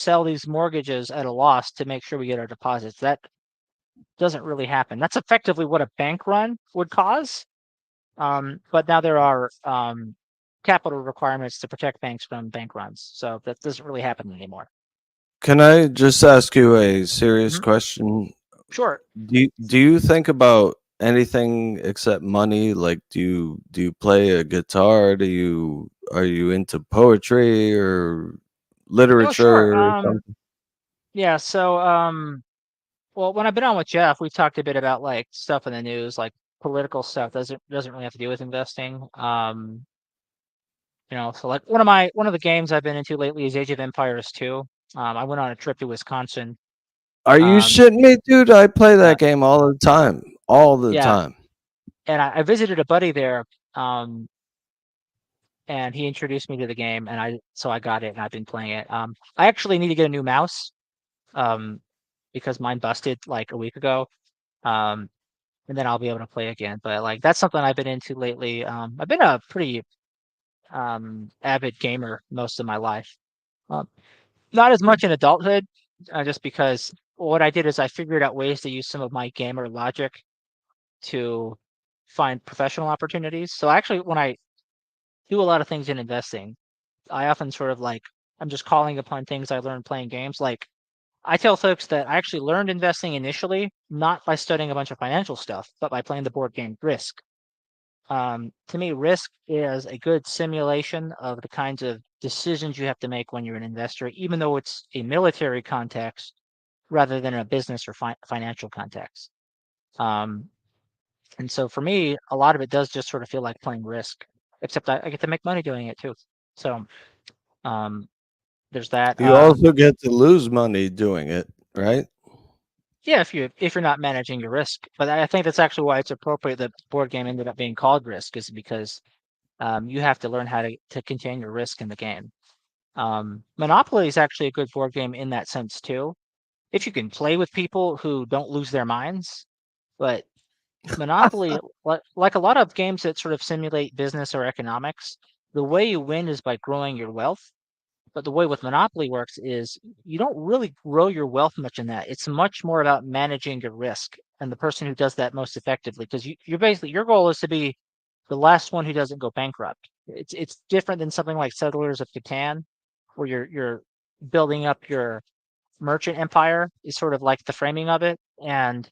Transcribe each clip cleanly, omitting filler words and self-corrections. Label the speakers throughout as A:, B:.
A: sell these mortgages at a loss to make sure we get our deposits. That doesn't really happen. That's effectively what a bank run would cause. But now there are capital requirements to protect banks from bank runs, so that doesn't really happen anymore.
B: Can I just ask you a serious
A: Mhm.
B: question?
A: Sure.
B: Do you think about anything except money? Like, do you play a guitar? Are you into poetry or
A: Oh, sure.
B: literature or something?
A: Yeah. So, well, when I've been on with Jeff, we've talked a bit about like stuff in the news, like political stuff doesn't really have to do with investing. So like one of the games I've been into lately is Age of Empires 2. I went on a trip to Wisconsin.
B: Are you
A: Um,
B: shitting me, dude? I play
A: uh,
B: that game all the time. All the
A: yeah,
B: time.
A: and I visited a buddy there. Um, and he introduced me to the game, and I got it, and I've been playing it. I actually need to get a new mouse, um, because mine busted like a week ago. Um, and then I'll be able to play again. But like that's something I've been into lately. I've been a pretty avid gamer most of my life. Um, Not as much in adulthood, just because what I did is I figured out ways to use some of my gamer logic to find professional opportunities. So actually, when I do a lot of things in investing, I often sort of like I'm just calling upon things I learned playing games. Like I tell folks that I actually learned investing initially not by studying a bunch of financial stuff, but by playing the board game Risk. To me, Risk is a good simulation of the kinds of decisions you have to make when you're an investor, even though it's a military context rather than a business or financial context. Um, and so for me, a lot of it does just sort of feel like playing Risk, except I get to make money doing it too. So um, there's that.
B: You also get to lose money doing it, right?
A: Yeah, if you're not managing your risk, but I think that's actually why it's appropriate that the board game ended up being called Risk, is because you have to learn how to contain your risk in the game. Monopoly is actually a good board game in that sense too, if you can play with people who don't lose their minds. But Monopoly, like a lot of games that sort of simulate business or economics, the way you win is by growing your wealth. But the way with Monopoly works is you don't really grow your wealth much in that. It's much more about managing your risk and the person who does that most effectively. Because you're basically your goal is to be the last one who doesn't go bankrupt. It's different than something like Settlers of Catan, where you're building up your merchant empire is sort of like the framing of it, and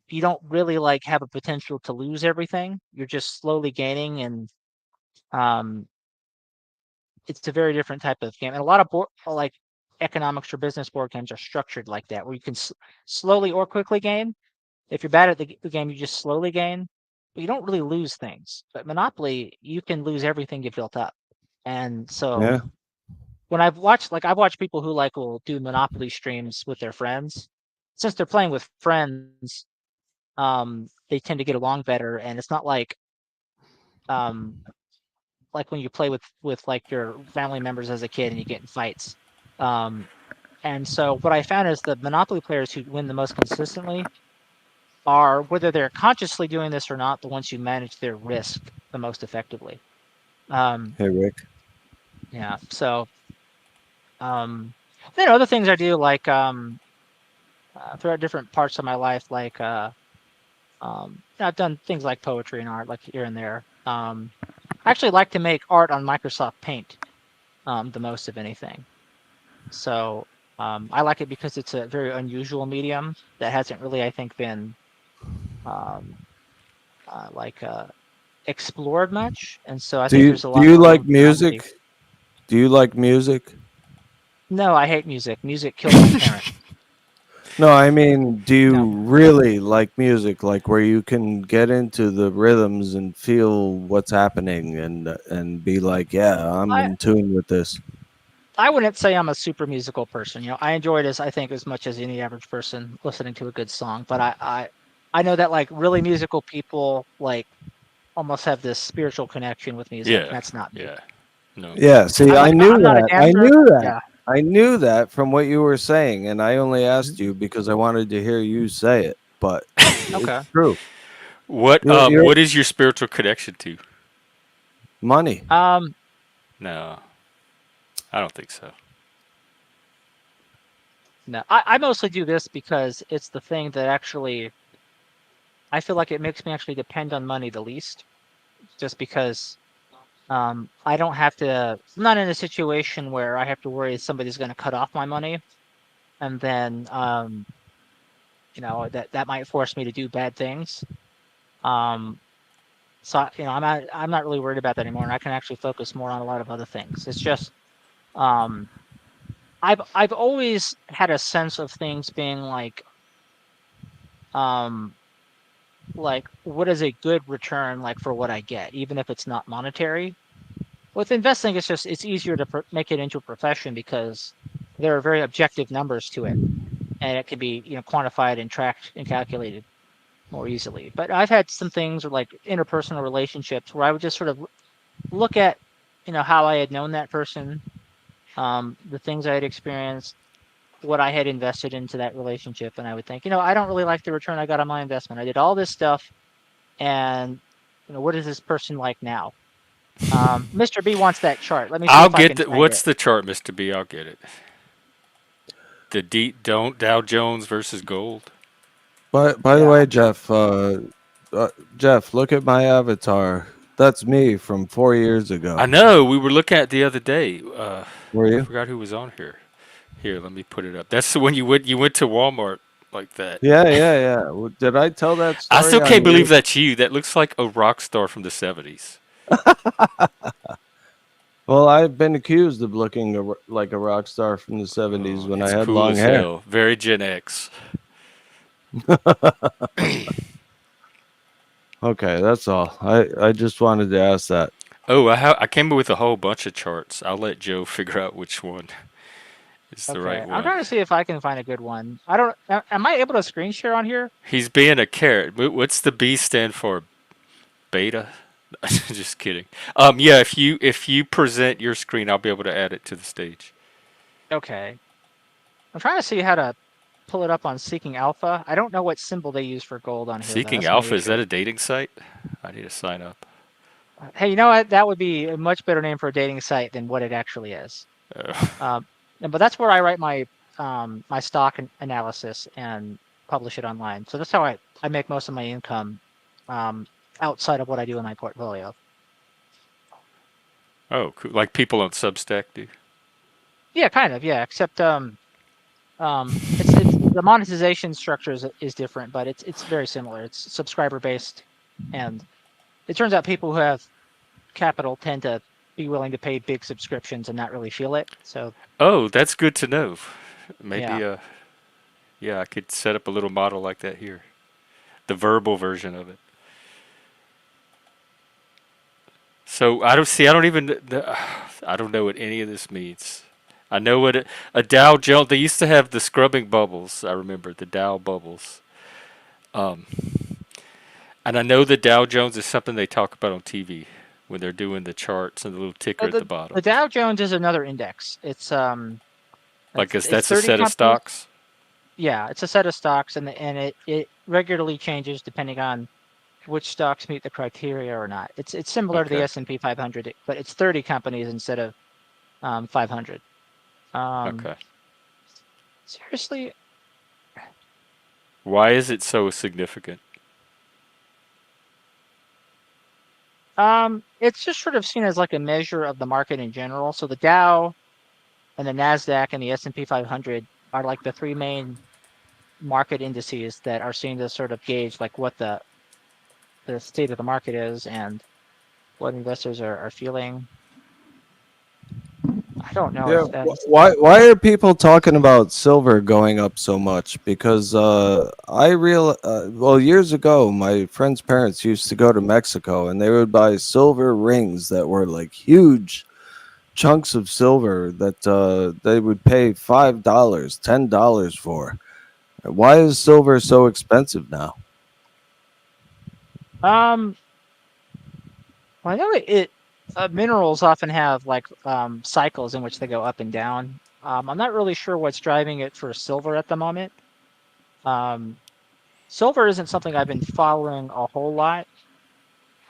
A: you don't really like have a potential to lose everything. You're just slowly gaining, and um, it's a very different type of game. And a lot of like economics or business board games are structured like that, where you can slowly or quickly gain. If you're bad at the game, you just slowly gain, but you don't really lose things. But Monopoly, you can lose everything you built up. And so
B: Yeah.
A: when I've watched people who like will do Monopoly streams with their friends. Since they're playing with friends, they tend to get along better, and it's not um, like when you play with like your family members as a kid and you get in fights. Um, and so what I found is the Monopoly players who win the most consistently are, whether they're consciously doing this or not, the ones who manage their risk the most effectively. Um,
B: Hey, Rick.
A: yeah. So um, then other things I do, like throughout different parts of my life, like I've done things like poetry and art, like here and there. I actually like to make art on Microsoft Paint the most of anything. So I like it because it's a very unusual medium that hasn't really, I think, been um, like explored much, and so I
B: Do
A: think
B: you
A: there's a
B: do
A: lot
B: you
A: more room
B: like
A: for novelty.
B: music? Do you like music?
A: No, I hate music. Music killed my parents.
B: No, I mean, do you
A: No,
B: really like music, like where you can get into the rhythms and feel what's happening and be like, yeah, I'm
A: I
B: in tune with this.
A: I wouldn't say I'm a super musical person. I enjoy it as I think as much as any average person listening to a good song. But I know that like really musical people like almost have this spiritual connection with music.
C: Yeah,
A: That's not me.
C: yeah. No.
B: Yeah, see, I knew
A: I'm not a
B: that. I
A: dancer.
B: knew that.
A: Yeah.
B: I knew that from what you were saying, and I only
A: Mhm.
B: asked you because I wanted to hear you say it. But
A: Okay.
B: it's true. You're
C: What is your spiritual connection to?
B: money.
A: Um,
C: No, I don't think so.
A: No, I mostly do this because it's the thing that actually I feel like it makes me actually depend on money the least, just because I don't have to. I'm not in a situation where I have to worry somebody's going to cut off my money, and then that might force me to do bad things. Um, so I'm not really worried about that anymore, and I can actually focus more on a lot of other things. It's just um, I've always had a sense of things being um like what is a good return like for what I get, even if it's not monetary. With investing, it's easier to make it into a profession because there are very objective numbers to it, and it can be quantified and tracked and calculated more easily. But I've had some things like interpersonal relationships where I would just sort of look at how I had known that person, the things I had experienced, what I had invested into that relationship, and I would think, I don't really like the return I got on my investment. I did all this stuff, and what is this person like now? Mr. B wants that chart. Let me see
C: I'll
A: if I
C: get
A: can
C: the.
A: find
C: What's
A: it.
C: the chart, Mister B? I'll get it. The don't Dow Jones versus gold.
B: By the
A: Yeah.
B: way, Jeff, look at my avatar. That's me from 4 years
C: I
B: ago.
C: know we were looking at the other day.
B: Were
C: I
B: you?
C: forgot who was on here. Here, let me put it up. That's when you went to Walmart like that.
B: Yeah. Did I tell that
C: I
B: story
C: still
B: on
C: can't believe
B: your?
C: that's you. That looks like a rock star from the '70s.
B: Well, I've been accused of looking like a rock star from the '70s
C: Oh,
B: when I
C: it's
B: had
C: cool
B: long
C: as
B: hair.
C: hell. Very Gen X.
B: Okay, that's all. I just wanted to ask that.
C: Oh, I came up with a whole bunch of charts. I'll let Joe figure out which one is the right
A: Okay. I'm
C: one.
A: trying to see if I can find a good one. I don't. Am I able to screen share on here?
C: He's being a carrot. What's the B stand for? Beta? Just kidding. Yeah. If you present your screen, I'll be able to add it to the stage.
A: Okay. I'm trying to see how to pull it up on Seeking Alpha. I don't know what symbol they use for gold on here, though.
C: Seeking
A: That's my
C: Alpha, is
A: issue.
C: that a dating site? I need to sign up.
A: Hey, you know what? That would be a much better name for a dating site than what it actually is.
C: Uh,
A: But that's where I write my stock analysis and publish it online. So that's how I make most of my income um, outside of what I do in my portfolio.
C: oh, cool. Like people on Substack do.
A: Yeah, kind of. Yeah, except it's the monetization structure is different, but it's very similar. It's subscriber based, and it turns out people who have capital tend to be willing to pay big subscriptions and not really feel it. So
C: Oh, that's good to know.
A: yeah.
C: Maybe, yeah, I could set up a little model like that here. The verbal version of it. So I don't see. I don't even. I don't know what any of this means. I know what a Dow Jones. They used to have the scrubbing bubbles. I remember the Dow bubbles. Um, and I know the Dow Jones is something they talk about on TV when they're doing the charts and the little ticker
A: Well,
C: at the
A: the
C: bottom.
A: Dow Jones is another index.
C: Like,
A: It's
C: that's a
A: 30
C: set of
A: companies.
C: stocks.
A: Yeah, it's a set of stocks, and it regularly changes depending on which stocks meet the criteria or not. It's similar to the
C: Okay.
A: S&P 500, but it's 30 companies instead of 500. Um,
C: Okay.
A: seriously,
C: Why is it so significant?
A: it's just sort of seen as like a measure of the market in general. So the Dow and the Nasdaq and the S&P 500 are like the three main market indices that are seen to sort of gauge like what the state of the market is and what investors are feeling. I don't know
B: Yeah,
A: if that's
B: why are people talking about silver going up so much? Because well, years ago my friend's parents used to go to Mexico and they would buy silver rings that were like huge chunks of silver that they would pay $5, $10 for. Why is silver so expensive now?
A: um well, I know minerals often have like cycles in which they go up and down. I'm not really sure what's driving it for silver at the moment. Um Silver isn't something I've been following a whole lot.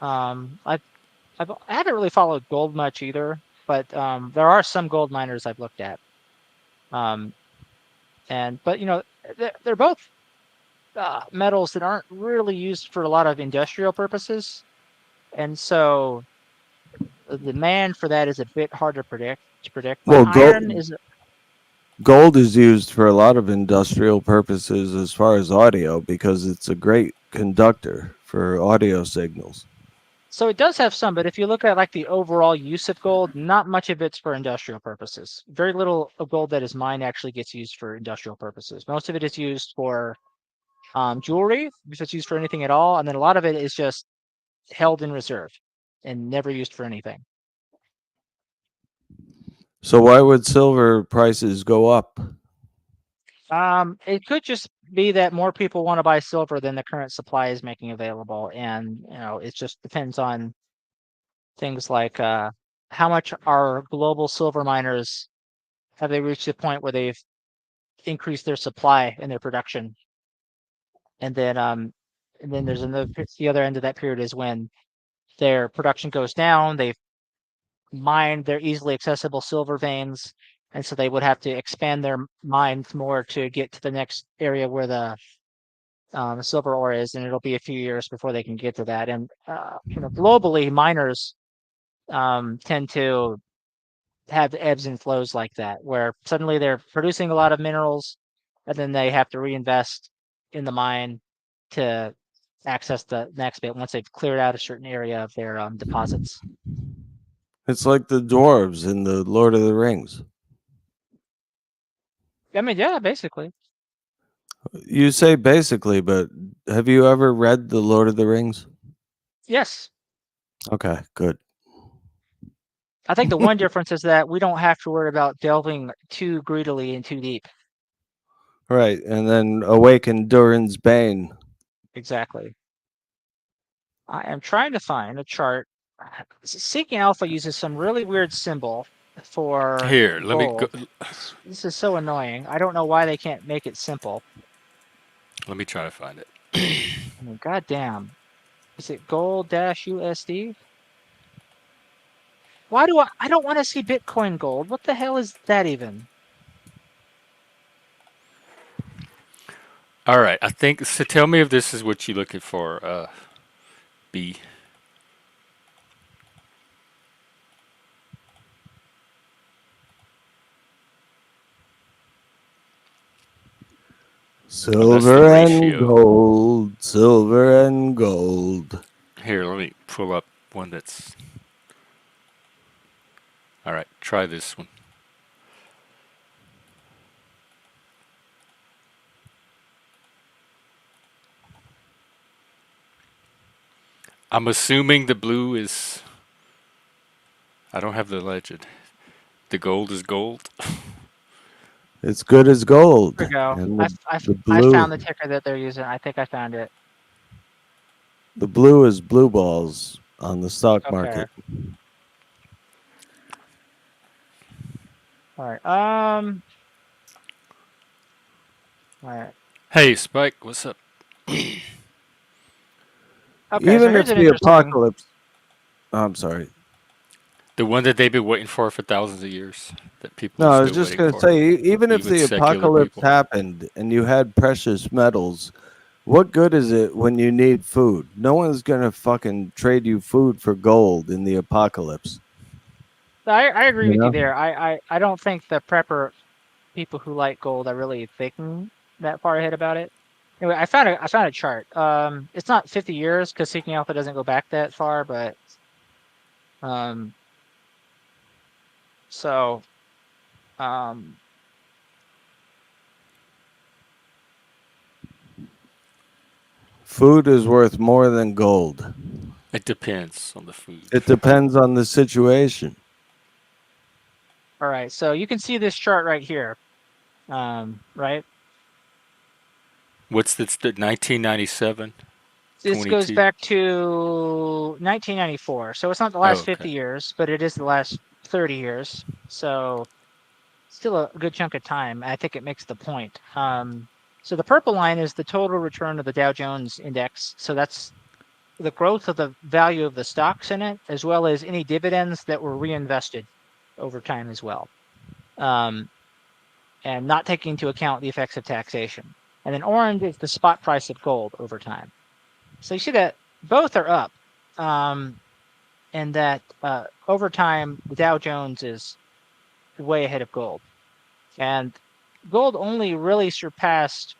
A: Um I've, I haven't really followed gold much either, but there are some gold miners I've looked at. Um But they're both metals that aren't really used for a lot of industrial purposes, and so the demand for that is a bit hard to predict. But
B: Well,
A: iron is
B: gold is used for a lot of industrial purposes as far as audio because it's a great conductor for audio signals.
A: so it does have some, but if you look at like the overall use of gold, not much of it's for industrial purposes. Very little of gold that is mined actually gets used for industrial purposes. Most of it is used for jewelry, if it's used for anything at all, and then a lot of it is just held in reserve and never used for anything.
B: So why would silver prices go up?
A: It could just be that more people want to buy silver than the current supply is making available, and it just depends on things like how much are global silver miners, have they reached the point where they've increased their supply and their production, and then there's the other end of that period is when their production goes down, they've mined their easily accessible silver veins, and so they would have to expand their mines more to get to the next area where the silver ore is, and it'll be a few years before they can get to that. And globally, miners tend to have ebbs and flows like that, where suddenly they're producing a lot of minerals, and then they have to reinvest in the mine to access the next bit once they've cleared out a certain area of their deposits.
B: It's like the dwarves in the Lord of the Rings.
A: I mean, yeah, basically.
B: You say basically, but have you ever read the Lord of the Rings?
A: Yes.
B: Okay, good.
A: I think the one difference is that we don't have to worry about delving too greedily and too deep.
B: Right, and then awaken Durin's Bane.
A: Exactly. I am trying to find a chart. Seeking Alpha uses some really weird symbol for
C: Here, let me go.
A: gold. This is so annoying. I don't know why they can't make it simple.
C: Let me try to find it.
A: I mean, goddamn. Is it gold dash USD? Why do I don't want to see Bitcoin gold. What the hell is that even?
C: All right, I think so. Tell me if this is what you're looking for, B.
B: Silver and
C: ratio.
B: gold, silver and gold.
C: Here, let me pull up one that's. All right, try this one. I'm assuming the blue is. I don't have the legend. The gold is gold.
B: It's good as gold.
A: There we go.
B: And
A: I
B: blue,
A: found the ticker that they're using. I think I found it.
B: the blue is blue balls on the stock
A: Okay.
B: market.
A: All right. All right.
C: Hey, Spike, what's up?
A: Okay.
B: Even
A: so
B: if
A: here's an
B: the
A: interesting.
B: apocalypse, I'm sorry.
C: The one that they've been waiting for thousands of years. That people
B: No,
C: are
B: I was
C: still
B: just
C: waiting
B: going to
C: for.
B: say, even if
C: Even
B: the
C: secular
B: apocalypse
C: people.
B: happened and you had precious metals, what good is it when you need food? No one's going to fucking trade you food for gold in the apocalypse.
A: I agree
B: You
A: with
B: know?
A: you there. I don't think the prepper people who like gold are really thinking that far ahead about it. Anyway, I found a chart. It's not 50 years because Seeking Alpha doesn't go back that far, but so
B: Food is worth more than gold.
C: It depends on the food.
B: It depends on the situation.
A: all right, so you can see this chart right here, right?
C: What's this? The 1997.
A: This goes
C: 22?
A: back to 1994, so it's not the last
C: Oh, okay.
A: 50 years, but it is the last 30 years. So still a good chunk of time. I think it makes the point. So the purple line is the total return of the Dow Jones index. So that's the growth of the value of the stocks in it, as well as any dividends that were reinvested over time as well. And and not taking into account the effects of taxation. And then orange is the spot price of gold over time. So you see that both are up, and that over time the Dow Jones is way ahead of gold, and gold only really surpassed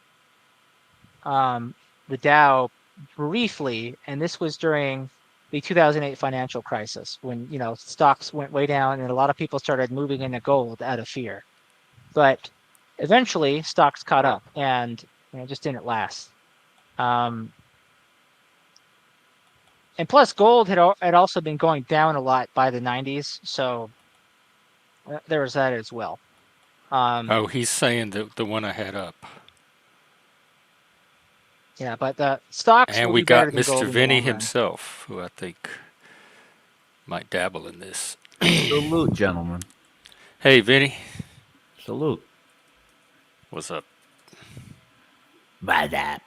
A: the Dow briefly, and this was during the 2008 financial crisis when stocks went way down and a lot of people started moving into gold out of fear. But eventually, stocks caught up, and it just didn't last. And plus, gold had also been going down a lot by the 90s, so there was that as well.
C: Oh, he's saying the one I had up.
A: Yeah, but the stocks
C: And
A: will
C: we
A: be better
C: got
A: than gold
C: Mr.
A: in the
C: Vinny
A: long run.
C: himself, who I think might dabble in this.
D: Salute, gentlemen.
C: Hey, Vinny.
D: Salute.
C: What's up?
D: By that.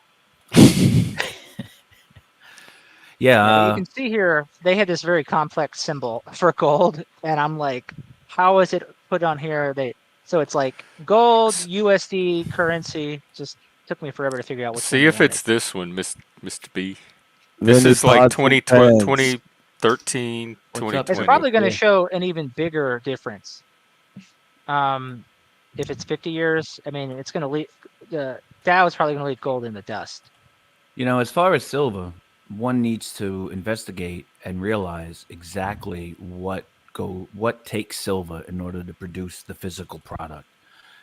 A: Yeah,
D: Yeah.
A: you can see here they had this very complex symbol for gold, and I'm like, how is it put on here? So it's like gold, USD currency. Just took me forever to figure out which
C: See
A: one
C: if
A: they
C: it's
A: wanted.
C: this one, Mr. B. This
B: Vinny
C: is like
B: Pots and
C: 2012,
B: Pans.
C: 2013,
D: What's up,
C: 2020.
A: It's probably going to
D: Yeah.
A: show an even bigger difference. If it's 50 years, I mean, it's going to leave the Dow is probably going to leave gold in the dust.
D: As far as silver, one needs to investigate and realize exactly what takes silver in order to produce the physical product.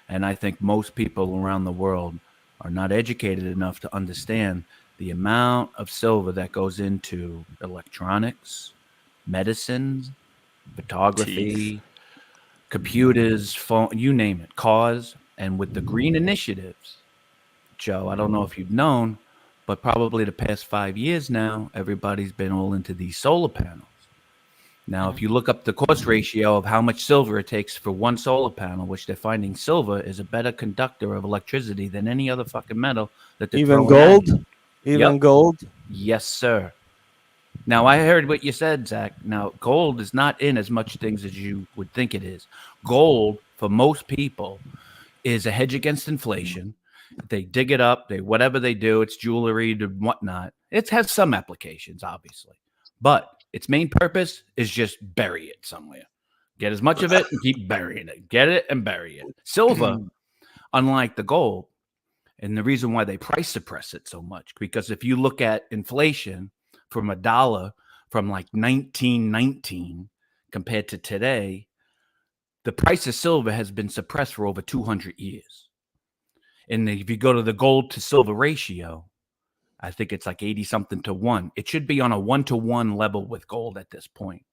D: And I think most people around the world are not educated enough to understand the amount of silver that goes into electronics, medicines, photography, computers, phone, you name it, cars. And with the green initiatives, Joe, I don't know if you've known, but probably the past 5 years now, everybody's been all into these solar panels. Now, if you look up the cost ratio of how much silver it takes for one solar panel, which they're finding silver is a better conductor of electricity than any other fucking metal that they're
B: Even
D: throwing at
B: gold?
D: you.
B: Even
D: Yep.
B: gold?
D: Yes, sir. Now, I heard what you said, Zach. Now, gold is not in as much things as you would think it is. Gold, for most people, is a hedge against inflation. They dig it up, whatever they do, it's jewelry and whatnot. It has some applications, obviously, but its main purpose is just bury it somewhere. Get as much of it and keep burying it. Get it and bury it. Silver, unlike the gold, and the reason why they price suppress it so much, because if you look at inflation from $1 from like 1919 compared to today, the price of silver has been suppressed for over 200 years. And if you go to the gold to silver ratio, I think it's like 80 something to 1. It should be on a 1-to-1 level with gold at this point.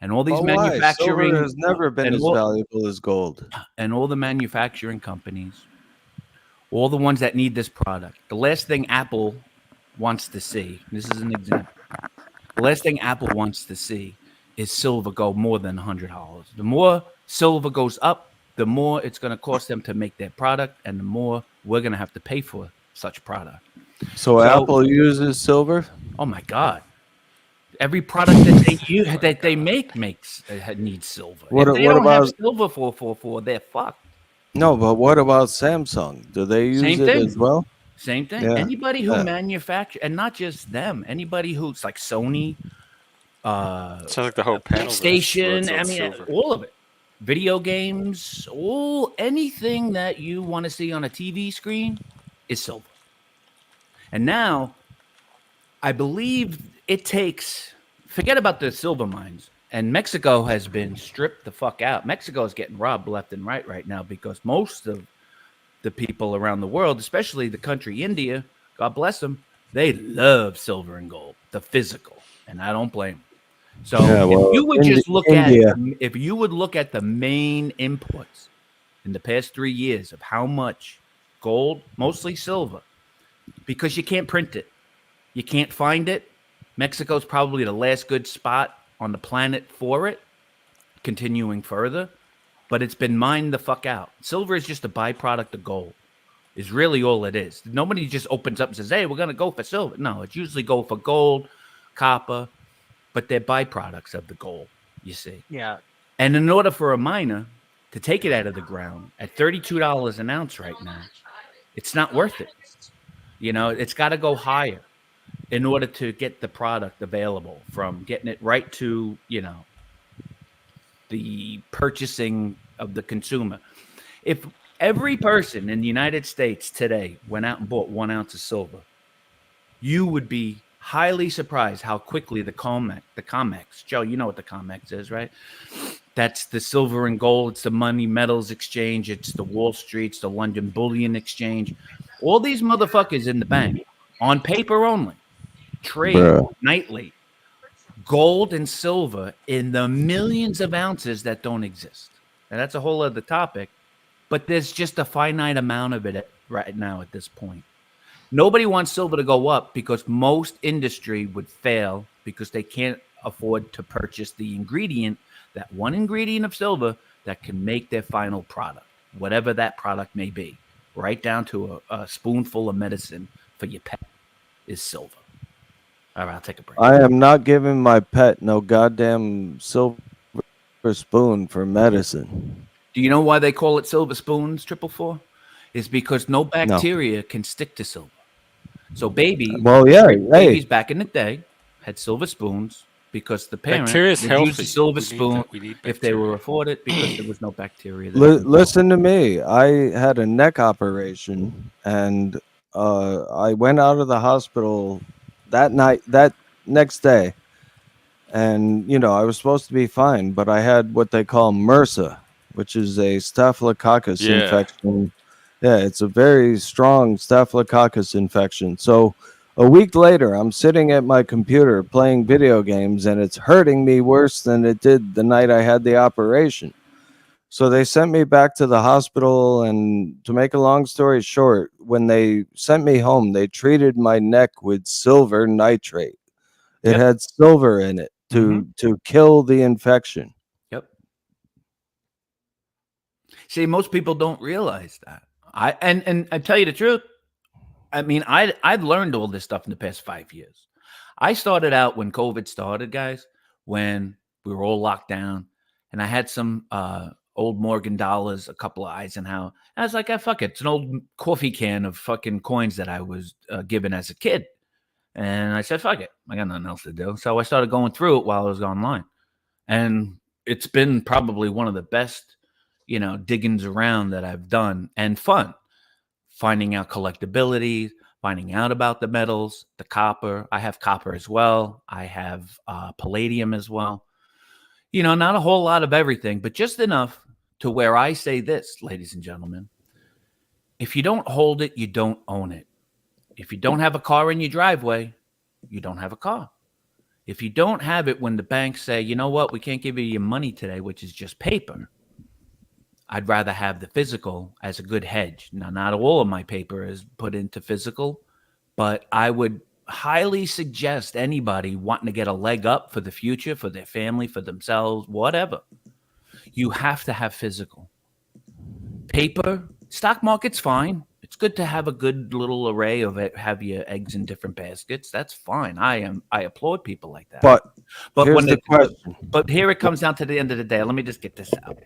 D: And all these
B: But why?
D: manufacturing
B: Silver has never been
D: and
B: as
D: all-
B: valuable as gold.
D: and all the manufacturing companies, all the ones that need this product. The last thing Apple wants to see, this is an example. The last thing Apple wants to see is silver go more than $100. The more silver goes up, the more it's going to cost them to make their product, and the more we're going to have to pay for such product.
B: So Apple uses silver?
D: Oh my God! Every product that they use, that they make needs silver.
B: What-
D: if they
B: what
D: don't have
B: about-
D: silver for, they're fucked.
B: No, but what about Samsung? Do they use
D: Same
B: it
D: thing.
B: as well?
D: Same thing.
B: Yeah,
D: Anybody who
B: yeah.
D: manufactures, and not just them, anybody who's like Sony,
C: Sounds like the whole panel.
D: PlayStation, I mean, all of it. Video games, anything that you want to see on a TV screen is silver. And now, I believe it takes, forget about the silver mines. And Mexico has been stripped the fuck out. Mexico is getting robbed left and right now because most of the people around the world, especially the country India, God bless them, they love silver and gold, the physical. And I don't blame them. So
B: Yeah, well,
D: if you would just look
B: India.
D: if you would look at the main inputs in the past 3 years of how much gold, mostly silver, because you can't print it, you can't find it. Mexico's probably the last good spot on the planet for it, continuing further, but it's been mined the fuck out. Silver is just a byproduct of gold, is really all it is. Nobody just opens up and says, hey, we're going to go for silver. No, it's usually go for gold, copper, but they're byproducts of the gold, you see.
A: Yeah.
D: And in order for a miner to take it out of the ground at $32 an ounce right now, it's not worth it. You know, it's got to go higher in order to get the product available, from getting it right to, you know, the purchasing of the consumer. If every person in the United States today went out and bought 1 ounce of silver, you would be highly surprised how quickly the COMEX, Joe, you know what the COMEX is, right? That's the silver and gold. It's the money metals exchange. It's the Wall Street. It's the London Bullion Exchange. All these motherfuckers in the bank, on paper only, trade
B: Bruh.
D: nightly gold and silver in the millions of ounces that don't exist. And that's a whole other topic, but there's just a finite amount of it right now at this point. Nobody wants silver to go up because most industry would fail because they can't afford to purchase the ingredient, that one ingredient of silver that can make their final product, whatever that product may be, right down to a spoonful of medicine for your pet is silver. All right, I'll take a break.
B: I am not giving my pet no goddamn silver spoon for medicine.
D: Do you know why they call it silver spoons, 444? It's because no bacteria can stick to silver. So babies back in the day had silver spoons because the parents
C: Bacteria's
D: would
C: healthy.
D: use a silver
C: We need
D: spoon
C: that. We need
D: if they were
C: bacteria.
D: afforded because there was no bacteria.
B: Listen to me. I had a neck operation, and I went out of the hospital that next day, and you know I was supposed to be fine, but I had what they call MRSA, which is a staphylococcus
C: Yeah.
B: infection. Yeah, it's a very strong staphylococcus infection. So a week later, I'm sitting at my computer playing video games, and it's hurting me worse than it did the night I had the operation. So they sent me back to the hospital, and to make a long story short, when they sent me home, they treated my neck with silver nitrate. It
D: Yep.
B: had silver in it to kill the infection.
D: Yep. See, most people don't realize that. And I tell you the truth. I mean, I've learned all this stuff in the past 5 years. I started out when COVID started, guys, when we were all locked down, and I had some old Morgan dollars, a couple of Eisenhower. I was like, fuck it. It's an old coffee can of fucking coins that I was given as a kid. And I said, fuck it. I got nothing else to do. So I started going through it while I was online. And it's been probably one of the best, you know, diggings around that I've done, and fun. Finding out collectability, finding out about the metals, the copper. I have copper as well. I have palladium as well. You know, not a whole lot of everything, but just enough to where I say this, ladies and gentlemen. If you don't hold it, you don't own it. If you don't have a car in your driveway, you don't have a car. If you don't have it when the banks say, you know what, we can't give you your money today, which is just paper, I'd rather have the physical as a good hedge. Now, not all of my paper is put into physical, but I would highly suggest anybody wanting to get a leg up for the future, for their family, for themselves, whatever. You have to have physical. Paper, stock market's fine. It's good to have a good little array of it, have your eggs in different baskets. That's fine. I applaud people like that.
B: But here's
D: when
B: the question.
D: But here it comes down to the end of the day. Let me just get this out.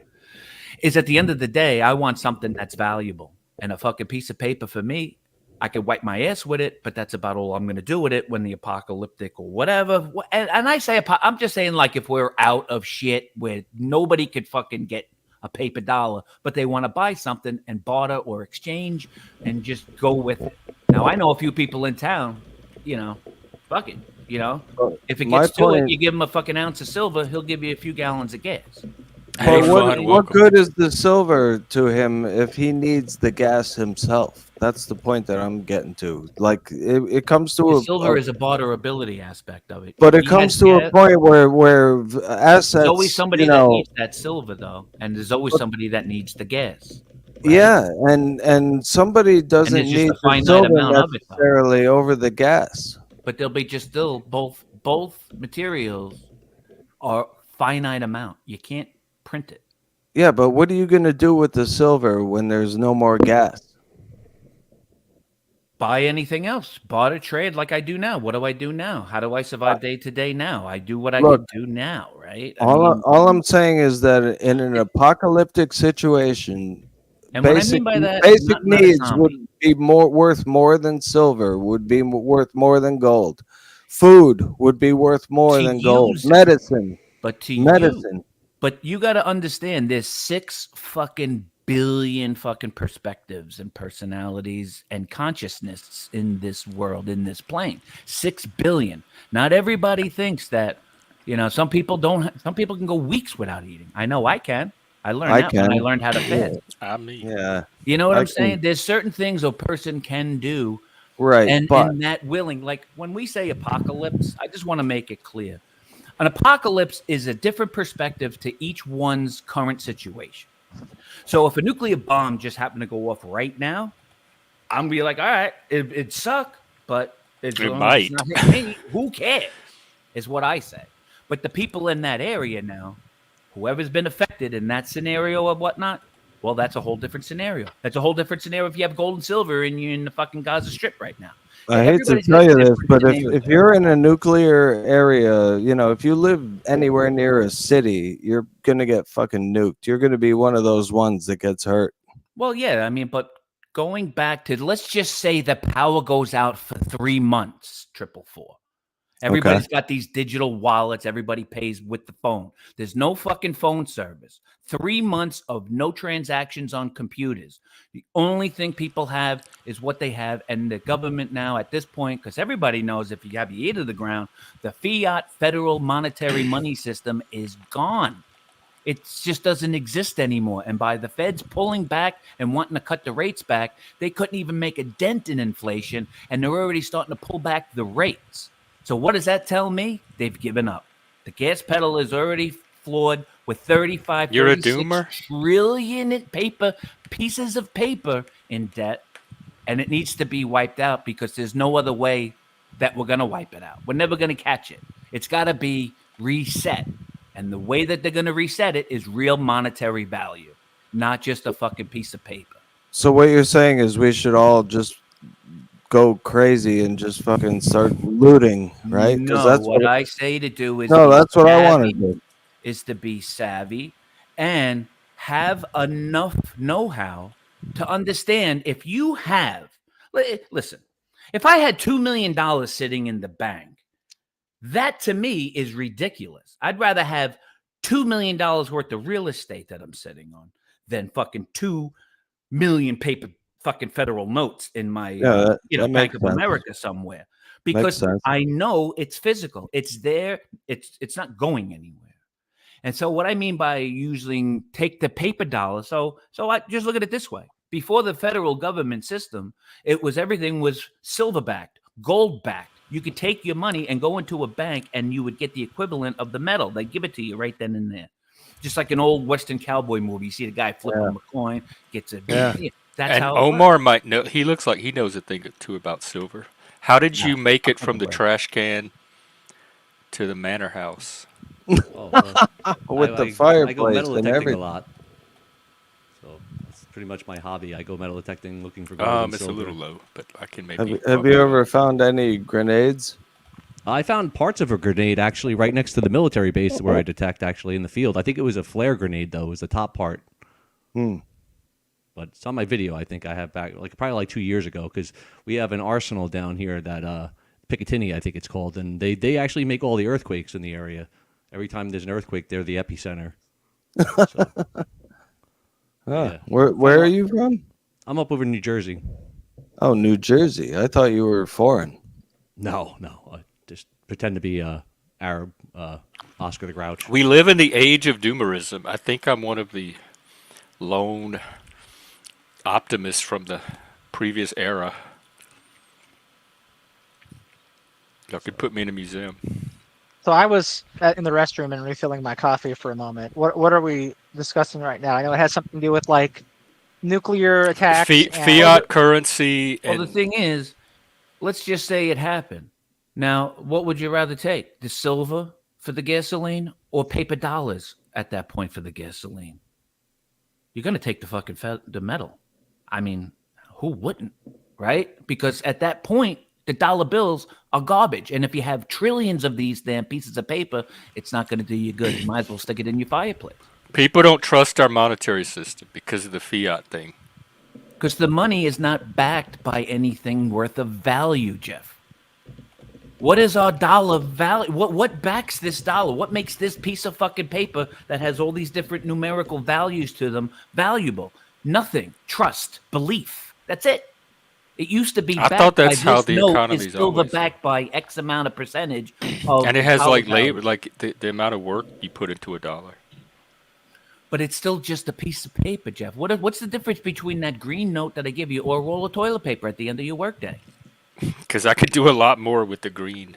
D: Is at the end of the day, I want something that's valuable. And a fucking piece of paper for me, I could wipe my ass with it, but that's about all I'm going to do with it when the apocalyptic or whatever. And I say, I'm just saying, like, if we're out of shit where nobody could fucking get a paper dollar, but they want to buy something and barter or exchange and just go with it. Now, I know a few people in town, you know, fuck it, you know. If it gets to it, you give him a fucking ounce of silver, he'll give you a few gallons of gas.
C: Hey,
B: Well,
C: Fun,
B: what
C: welcome.
B: good is the silver to him if he needs the gas himself? That's the point that I'm getting to. Like it comes to
D: The silver is a barterability aspect of it.
B: but it
D: He
B: comes
D: has
B: to a
D: gas.
B: point where assets.
D: There's always somebody
B: you
D: that
B: know,
D: needs that silver, though, and there's always somebody that needs the gas. right?
B: Yeah, and somebody doesn't
D: there's just
B: need
D: a
B: the
D: finite
B: silver
D: amount of it, though.
B: necessarily over the gas.
D: But there'll be just still both materials are finite amount. You can't print it.
B: Yeah, but what are you going to do with the silver when there's no more gas?
D: buy anything else. Barter trade like I do now. What do I do now? How do I survive day to day now? I do what I
B: Look,
D: can do now, right?
B: all I'm saying is that in an apocalyptic situation,
D: and what I mean by that,
B: basic
D: not a
B: needs
D: zombie.
B: would be worth more than silver, would be worth more than gold. Food would be worth more
D: To
B: than gold.
D: you, Zach.
B: Medicine,
D: But to you,
B: medicine.
D: but you got to understand there's 6 fucking billion fucking perspectives and personalities and consciousness in this world, in this plane. 6 billion. Not everybody thinks that, some people some people can go weeks without eating. I know I can. I learned
B: I
D: that when I
B: can.
D: learned how to fast.
C: I mean,
B: Yeah,
D: You know what
B: I
D: I'm saying?
B: can.
D: There's certain things a person can do
B: right. But
D: and that willing, like when we say apocalypse, I just want to make it clear. An apocalypse is a different perspective to each one's current situation. So if a nuclear bomb just happened to go off right now, I'm gonna be like, all right, it'd suck, but as
C: It
D: long as
C: might.
D: it's not hitting me, who cares? Is what I say. But the people in that area now, whoever's been affected in that scenario or whatnot, well, that's a whole different scenario. That's a whole different scenario if you have gold and silver and you're in the fucking Gaza Strip right now.
B: I hate to
D: Everybody's
B: tell
D: got
B: you this,
D: different
B: but
D: scenarios.
B: if you're in a nuclear area, if you live anywhere near a city, you're gonna get fucking nuked. You're gonna be one of those ones that gets hurt.
D: Well, yeah, I mean, but going back to, let's just say the power goes out for 3 months, 444. Everybody's got these digital wallets. Everybody pays with the phone. There's no fucking phone service. 3 months of no transactions on computers. The only thing people have is what they have. And the government now at this point, because everybody knows if you have your ear to the ground, the fiat federal monetary money system is gone. It just doesn't exist anymore. And by the feds pulling back and wanting to cut the rates back, they couldn't even make a dent in inflation. And they're already starting to pull back the rates. So what does that tell me? They've given up. The gas pedal is already floored with 35,
C: You're a
D: 36
C: doomer?
D: trillion pieces of paper in debt. And it needs to be wiped out because there's no other way that we're going to wipe it out. We're never going to catch it. It's got to be reset. And the way that they're going to reset it is real monetary value, not just a fucking piece of paper.
B: So what you're saying is we should all just go crazy and just fucking start looting, right?
D: No,
B: that's
D: what I say to do is
B: that's what I want
D: savvy,
B: to do.
D: is to be savvy and have enough know-how to understand if you have, listen, if I had $2 million sitting in the bank, that to me is ridiculous. I'd rather have $2 million worth of real estate that I'm sitting on than fucking 2 million paper fucking federal notes in my
B: that
D: Bank
B: makes
D: of
B: sense.
D: America somewhere, because
B: sense.
D: I know it's physical. It's there. It's not going anywhere. And so what I mean by using take the paper dollar, so I just look at it this way. Before the federal government system, everything was silver backed, gold backed. You could take your money and go into a bank and you would get the equivalent of the metal. They give it to you right then and there. Just like an old Western cowboy movie. You see the guy flipping a coin, gets it.
B: Yeah.
D: That's
C: and
D: how it
C: Omar
D: works.
C: might know. He looks like he knows a thing or two about silver. How did you make it from the
D: way.
C: trash can to the manor house?
E: Oh, well,
B: With the
E: I go
B: fireplace
E: metal
B: and
E: detecting
B: everything.
E: a lot. So that's pretty much my hobby. I go metal detecting, looking for gold and
C: It's a
E: silver.
C: little low, but I can maybe.
B: Have you ever found any grenades?
E: I found parts of a grenade actually right next to the military base where I detect actually in the field. I think it was a flare grenade though. It was the top part. But it's on my video. I think I have back probably 2 years ago because we have an arsenal down here that Picatinny I think it's called, and they actually make all the earthquakes in the area. Every time there's an earthquake, they're the epicenter. So, yeah.
B: Where are you from?
E: I'm up over in New Jersey.
B: Oh, New Jersey. I thought you were foreign.
E: No, I just pretend to be Arab, Oscar the Grouch.
C: We live in the age of doomerism. I think I'm one of the lone optimists from the previous era. Y'all could put me in a museum.
A: So I was in the restroom and refilling my coffee for a moment. What are we discussing right now? I know it has something to do with like nuclear attacks.
C: Fiat currency.
D: Well,
C: And
D: the thing is, let's just say it happened. Now, what would you rather take? The silver for the gasoline or paper dollars at that point for the gasoline? You're going to take the fucking the metal. I mean, who wouldn't, right? Because at that point, the dollar bills are garbage. And if you have trillions of these damn pieces of paper, it's not going to do you good. You might as well stick it in your fireplace.
C: People don't trust our monetary system because of the fiat thing.
D: Because the money is not backed by anything worth of value, Jeff. What is our dollar value? What backs this dollar? What makes this piece of fucking paper that has all these different numerical values to them valuable? Nothing. Trust, belief. That's it. It used to be.
C: I
D: backed
C: thought that's
D: by
C: how
D: this
C: the
D: note
C: economy's
D: is silver
C: always.
D: backed by X amount of percentage. Of
C: And it has
D: dollar
C: like
D: value.
C: labor, like the amount of work you put into a dollar.
D: But it's still just a piece of paper, Jeff. What's the difference between that green note that I give you or a roll of toilet paper at the end of your workday?
C: Because I could do a lot more with the green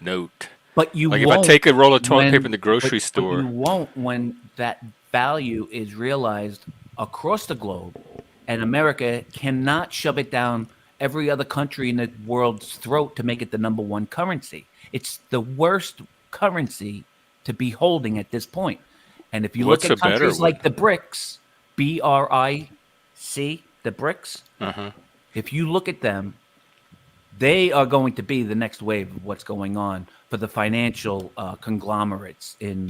C: note.
D: But you
C: Like if
D: won't
C: I take a roll of toilet
D: when-
C: paper in the grocery
D: but
C: store.
D: you won't when that value is realized across the globe, and America cannot shove it down every other country in the world's throat to make it the number one currency. It's the worst currency to be holding at this point. And if you
C: What's
D: look at
C: a better
D: countries
C: one?
D: like the BRICS, BRIC, the BRICS,
C: Uh-huh.
D: if you look at them, they are going to be the next wave of what's going on for the financial conglomerates in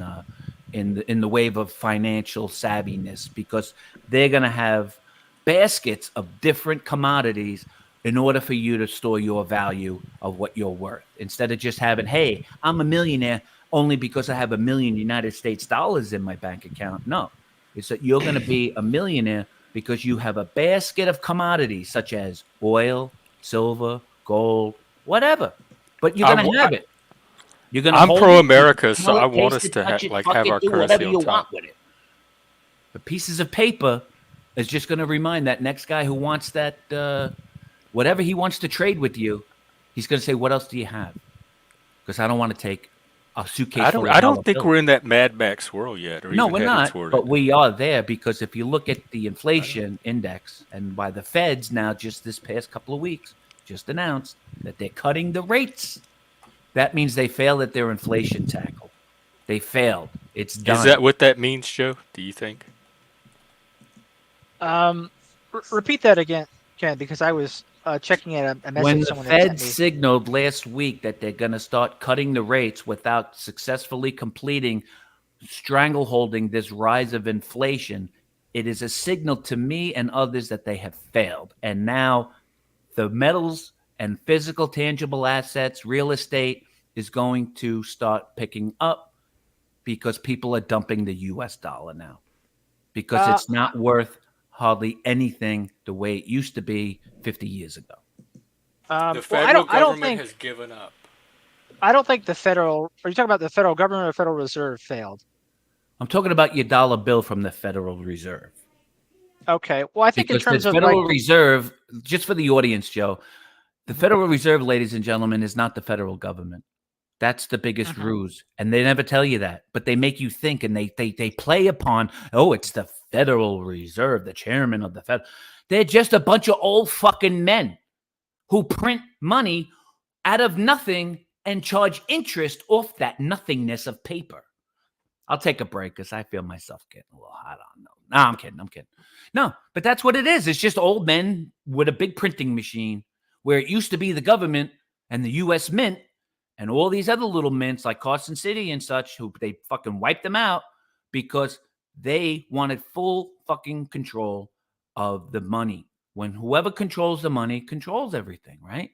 D: the wave of financial savviness, because they're going to have baskets of different commodities in order for you to store your value of what you're worth, instead of just having, hey, I'm a millionaire only because I have $1 million United States dollars in my bank account. No, it's that you're going to be a millionaire because you have a basket of commodities such as oil, silver, gold, whatever. But you're going to have it. You're going to.
C: I'm
D: hold
C: pro-America,
D: it,
C: so
D: smell
C: I
D: it,
C: want
D: taste
C: us
D: it,
C: to
D: touch it,
C: like
D: fuck
C: have
D: it,
C: our
D: do
C: currency
D: whatever
C: on
D: you
C: top.
D: want with it. The pieces of paper is just going to remind that next guy who wants that whatever he wants to trade with you. He's going to say, "What else do you have?" Because I don't want to take a suitcase.
C: I
D: full
C: don't.
D: of
C: I don't
D: dollar
C: think
D: bills.
C: we're in that Mad Max world yet, or
D: No,
C: even
D: we're
C: headed
D: not,
C: toward
D: but
C: it.
D: we are there, because if you look at the inflation index, and by the Feds now, just this past couple of weeks, just announced that they're cutting the rates. That means they failed at their inflation tackle. They failed. It's done.
C: Is that what that means, Joe? Do you think?
A: Repeat that again, Ken, because I was checking at a message
D: When the
A: someone had sent
D: Fed
A: me.
D: signaled last week that they're going to start cutting the rates without successfully completing strangleholding this rise of inflation, it is a signal to me and others that they have failed. And now the metals and physical tangible assets, real estate, is going to start picking up because people are dumping the US dollar now, because it's not worth hardly anything the way it used to be 50 years ago.
C: The federal government has given up.
A: I don't think the federal. Are you talking about the federal government or Federal Reserve failed?
D: I'm talking about your dollar bill from the Federal Reserve.
A: Okay. Well, I think
D: Because
A: in terms
D: the
A: of
D: Federal
A: like,
D: Reserve, just for the audience, Joe, the Federal Reserve, ladies and gentlemen, is not the federal government. That's the biggest ruse. And they never tell you that, but they make you think, and they play upon, oh, it's the Federal Reserve, the chairman of the Fed. They're just a bunch of old fucking men who print money out of nothing and charge interest off that nothingness of paper. I'll take a break because I feel myself getting a little hot on those. No, I'm kidding. No, but that's what it is. It's just old men with a big printing machine, where it used to be the government and the U.S. Mint and all these other little mints like Carson City and such, who they fucking wiped them out because they wanted full fucking control of the money. When whoever controls the money controls everything, right?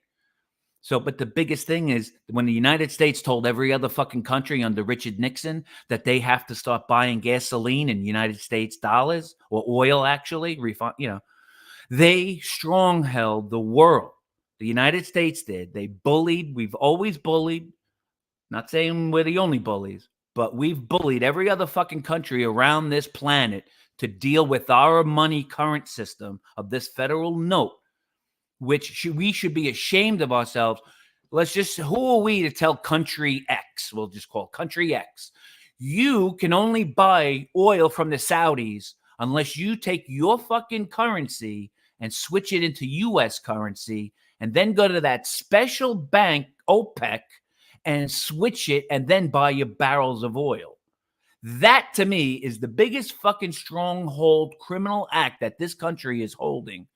D: So, but the biggest thing is when the United States told every other fucking country under Richard Nixon that they have to start buying gasoline in United States dollars, or oil, actually, they strong-held the world. The United States did. They bullied. We've always bullied. Not saying we're the only bullies, but we've bullied every other fucking country around this planet to deal with our money current system of this federal note, which we should be ashamed of ourselves. Who are we to tell country X? We'll just call country X. You can only buy oil from the Saudis unless you take your fucking currency and switch it into US currency, and then go to that special bank, OPEC, and switch it, and then buy your barrels of oil. That, to me, is the biggest fucking stronghold criminal act that this country is holding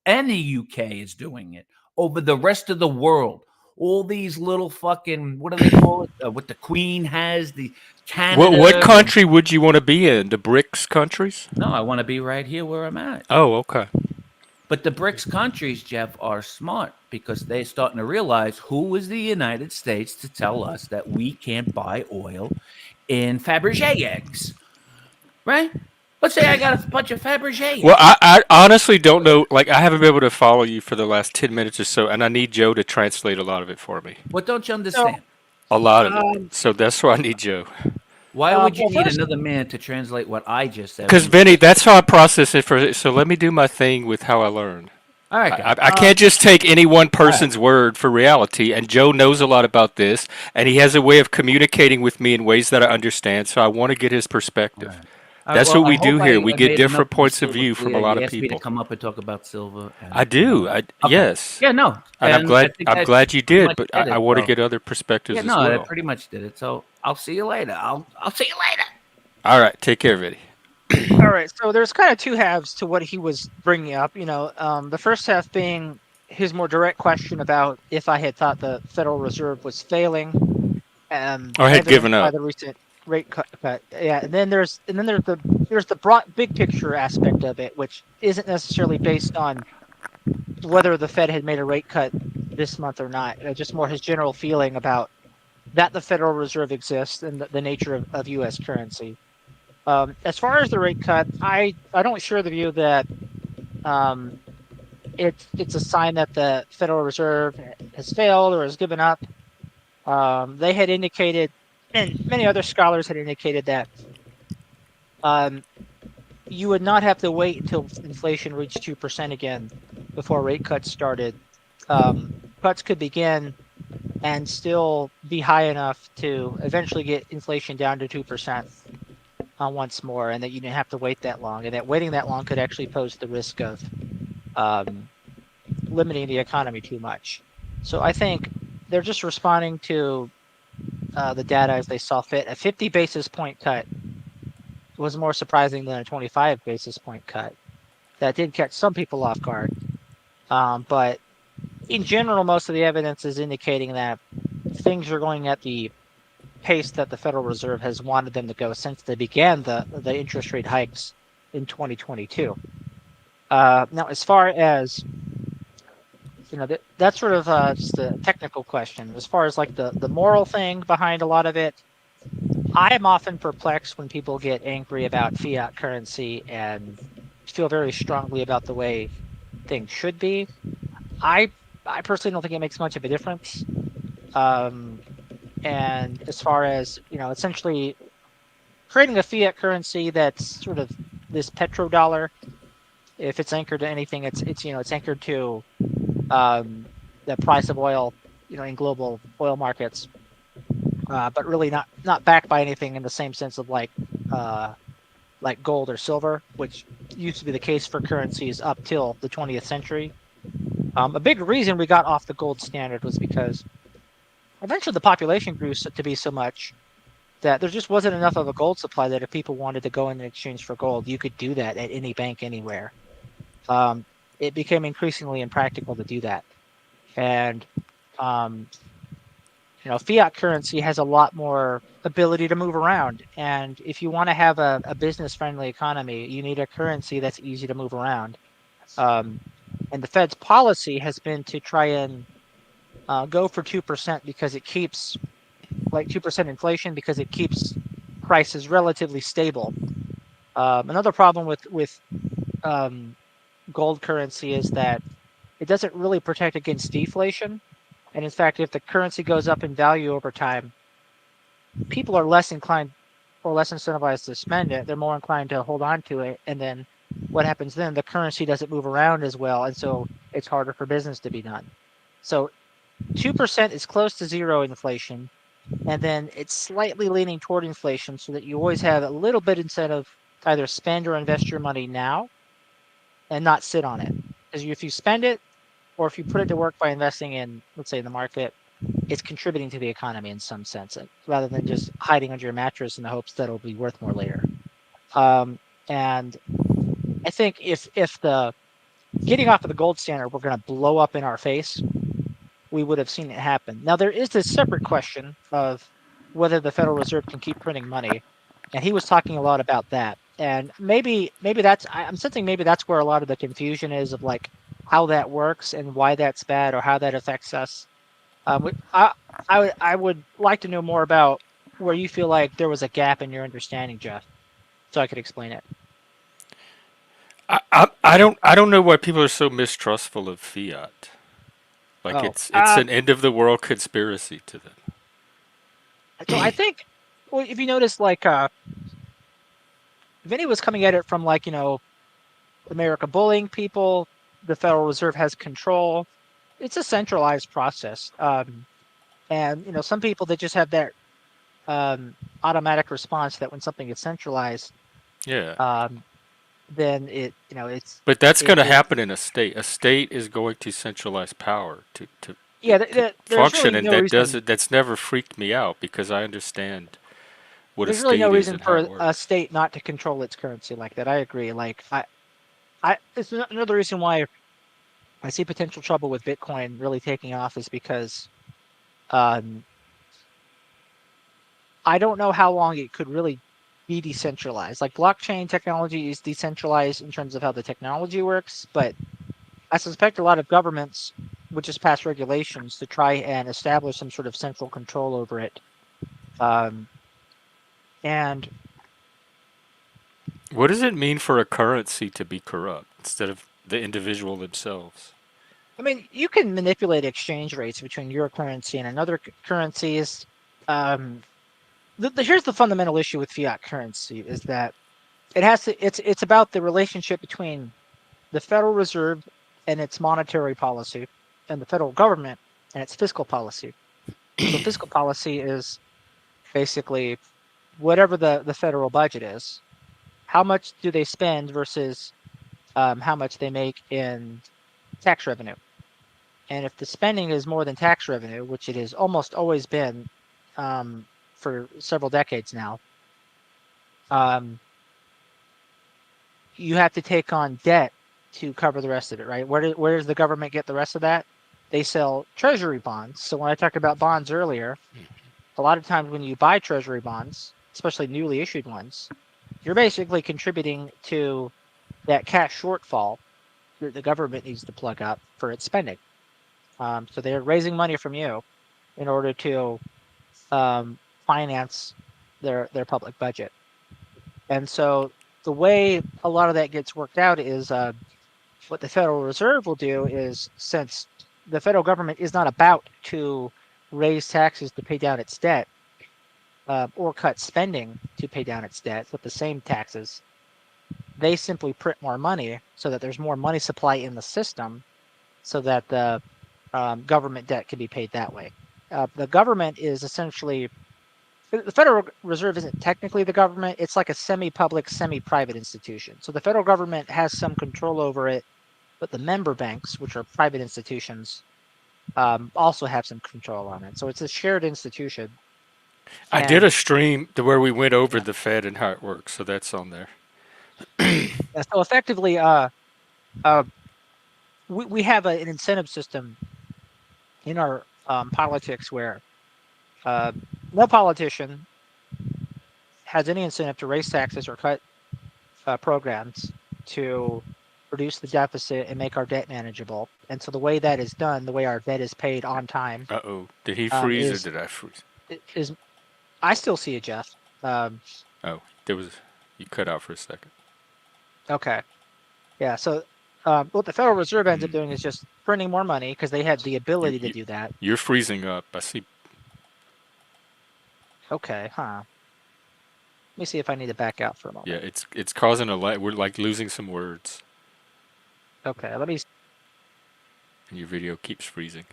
D: and the UK is doing it over the rest of the world. All these little fucking, what do they call it? What the Queen has, the Canada.
C: What country would you want to be in? The BRICS countries?
D: No, I want to be right here where I'm at.
C: Oh, okay.
D: But the BRICS countries, Jeff, are smart because they're starting to realize who is the United States to tell us that we can't buy oil in Fabergé eggs, right? Let's say I got a bunch of Fabergé eggs.
C: Well, I honestly don't know. Like, I haven't been able to follow you for the last 10 minutes or so, and I need Joe to translate a lot of it for me.
D: What don't you understand?
C: A lot of it. So that's why I need Joe.
D: Why would you
A: well,
D: need
A: first-
D: another man to translate what I just said?
C: Because, Vinny, that's how I process it. So let me do my thing with how I learn.
D: All right, guys.
C: I can't just take any one person's word for reality, and Joe knows a lot about this, and he has a way of communicating with me in ways that I understand, so I want to get his perspective.
D: All
C: That's
D: well,
C: what we
D: I
C: do
D: hope
C: here.
D: I
C: We
D: made
C: get
D: enough
C: different
D: of
C: points of
D: silver
C: view from a
D: clear.
C: lot
D: You
C: of
D: asked me
C: people.
D: to come up and talk about silver. And,
C: I do. Yes.
D: Yeah, no.
C: And I'm glad.
D: I think
C: I'm
D: I
C: glad you
D: pretty
C: did,
D: much
C: but
D: did
C: I
D: it,
C: want to
D: so-
C: get other perspectives
D: Yeah,
C: as
D: no, I
C: well.
D: pretty much did it. So I'll see you later. I'll see you later.
C: All right. Take care, Vinny.
A: All right, so there's kind of two halves to what he was bringing up. The first half being his more direct question about if I had thought the Federal Reserve was failing,
C: Or had
A: evidenced
C: given
A: by
C: up.
A: the recent rate cut. Yeah, and then there's the broad big picture aspect of it, which isn't necessarily based on whether the Fed had made a rate cut this month or not. Just more his general feeling about that the Federal Reserve exists and the nature of U.S. currency. As far as the rate cut, I don't share the view that it's a sign that the Federal Reserve has failed or has given up. They had indicated, and many other scholars had indicated that you would not have to wait until inflation reached 2% again before rate cuts started. Cuts could begin and still be high enough to eventually get inflation down to 2%. Once more, and that you didn't have to wait that long, and that waiting that long could actually pose the risk of limiting the economy too much. So I think they're just responding to the data as they saw fit. A 50 basis point cut was more surprising than a 25 basis point cut. That did catch some people off guard. But in general, most of the evidence is indicating that things are going at the pace that the Federal Reserve has wanted them to go since they began the interest rate hikes in 2022. Now, as far as that's sort of just a technical question. As far as like the moral thing behind a lot of it, I am often perplexed when people get angry about fiat currency and feel very strongly about the way things should be. I personally don't think it makes much of a difference. And as far as, essentially creating a fiat currency that's sort of this petrodollar, if it's anchored to anything, it's anchored to the price of oil, in global oil markets, but really not backed by anything in the same sense of like gold or silver, which used to be the case for currencies up till the 20th century. A big reason we got off the gold standard was because eventually the population grew to be so much that there just wasn't enough of a gold supply that if people wanted to go in exchange for gold, you could do that at any bank anywhere. It became increasingly impractical to do that. And, fiat currency has a lot more ability to move around. And if you want to have a business-friendly economy, you need a currency that's easy to move around. And the Fed's policy has been to try and go for 2% because it keeps 2% inflation because it keeps prices relatively stable. Another problem with gold currency is that it doesn't really protect against deflation. And in fact, if the currency goes up in value over time, people are less inclined or less incentivized to spend it. They're more inclined to hold on to it. And then what happens then? The currency doesn't move around as well. And so it's harder for business to be done. So 2% is close to zero inflation. And then it's slightly leaning toward inflation so that you always have a little bit incentive to either spend or invest your money now and not sit on it. Because if you spend it or if you put it to work by investing in, let's say, the market, it's contributing to the economy in some sense, rather than just hiding under your mattress in the hopes that it'll be worth more later. And I think if the getting off of the gold standard were going to blow up in our face, we would have seen it happen. Now, there is this separate question of whether the Federal Reserve can keep printing money, and he was talking a lot about that. And maybe I'm sensing maybe that's where a lot of the confusion is of like how that works and why that's bad or how that affects us. I would like to know more about where you feel like there was a gap in your understanding, Jeff, so I could explain it.
C: I don't know why people are so mistrustful of fiat. Like
A: Oh,
C: it's an end of the world conspiracy to them.
A: so I think, well, if you notice, like Vinny was coming at it from like America bullying people, the Federal Reserve has control. It's a centralized process, and some people that just have that automatic response that when something is centralized,
C: Yeah.
A: then it's
C: But that's
A: it,
C: going to
A: it
C: happen in a state. A state is going to centralize power to
A: yeah. There's
C: function,
A: really
C: and
A: no reason.
C: that's never freaked me out because I understand what a
A: There's really no
C: state is
A: reason
C: and how
A: for
C: it
A: a
C: works.
A: state not to control its currency like that. I agree. Like it's another reason why I see potential trouble with Bitcoin really taking off is because um, I don't know how long it could really be decentralized. Like blockchain technology is decentralized in terms of how the technology works, but I suspect a lot of governments would just pass regulations to try and establish some sort of central control over it. Um, and
C: What does it mean for a currency to be corrupt instead of the individual themselves?
A: I mean, you can manipulate exchange rates between your currency and another currencies. Um, here's the fundamental issue with fiat currency is that it's about the relationship between the Federal Reserve and its monetary policy and the federal government and its fiscal policy. So fiscal policy is basically whatever the federal budget is. How much do they spend versus how much they make in tax revenue? And if the spending is more than tax revenue, which it has almost always been for several decades now, um, you have to take on debt to cover the rest of it, right? Where does the government get the rest of that? They sell treasury bonds. So when I talked about bonds earlier, a lot of times when you buy treasury bonds, especially newly issued ones, you're basically contributing to that cash shortfall that the government needs to plug up for its spending. So they're raising money from you in order to finance their public budget. And so the way a lot of that gets worked out is what the Federal Reserve will do is, since the federal government is not about to raise taxes to pay down its debt or cut spending to pay down its debt with the same taxes, they simply print more money so that there's more money supply in the system so that the government debt can be paid that way. The government is essentially, the Federal Reserve isn't technically the government. It's like a semi-public, semi-private institution. So the federal government has some control over it, but the member banks, which are private institutions, also have some control on it. So it's a shared institution.
C: I did a
A: And
C: stream to where we went over
A: yeah,
C: the Fed and how it works, so that's on there.
A: so effectively, we have an incentive system in our politics where no politician has any incentive to raise taxes or cut programs to reduce the deficit and make our debt manageable. And so the way that is done, the way our debt is paid on time,
C: Uh-oh. Did he freeze or
A: is
C: did I freeze?
A: is I still see it, Jeff.
C: Oh, there was you cut out for a second.
A: Okay, yeah. So what the Federal Reserve ends up doing is just printing more money because they have the ability to do that.
C: You're freezing up. I see.
A: Okay, huh? Let me see if I need to back out for a moment.
C: Yeah, it's causing a we're like losing some words,
A: Okay, let me.
C: and your video keeps freezing.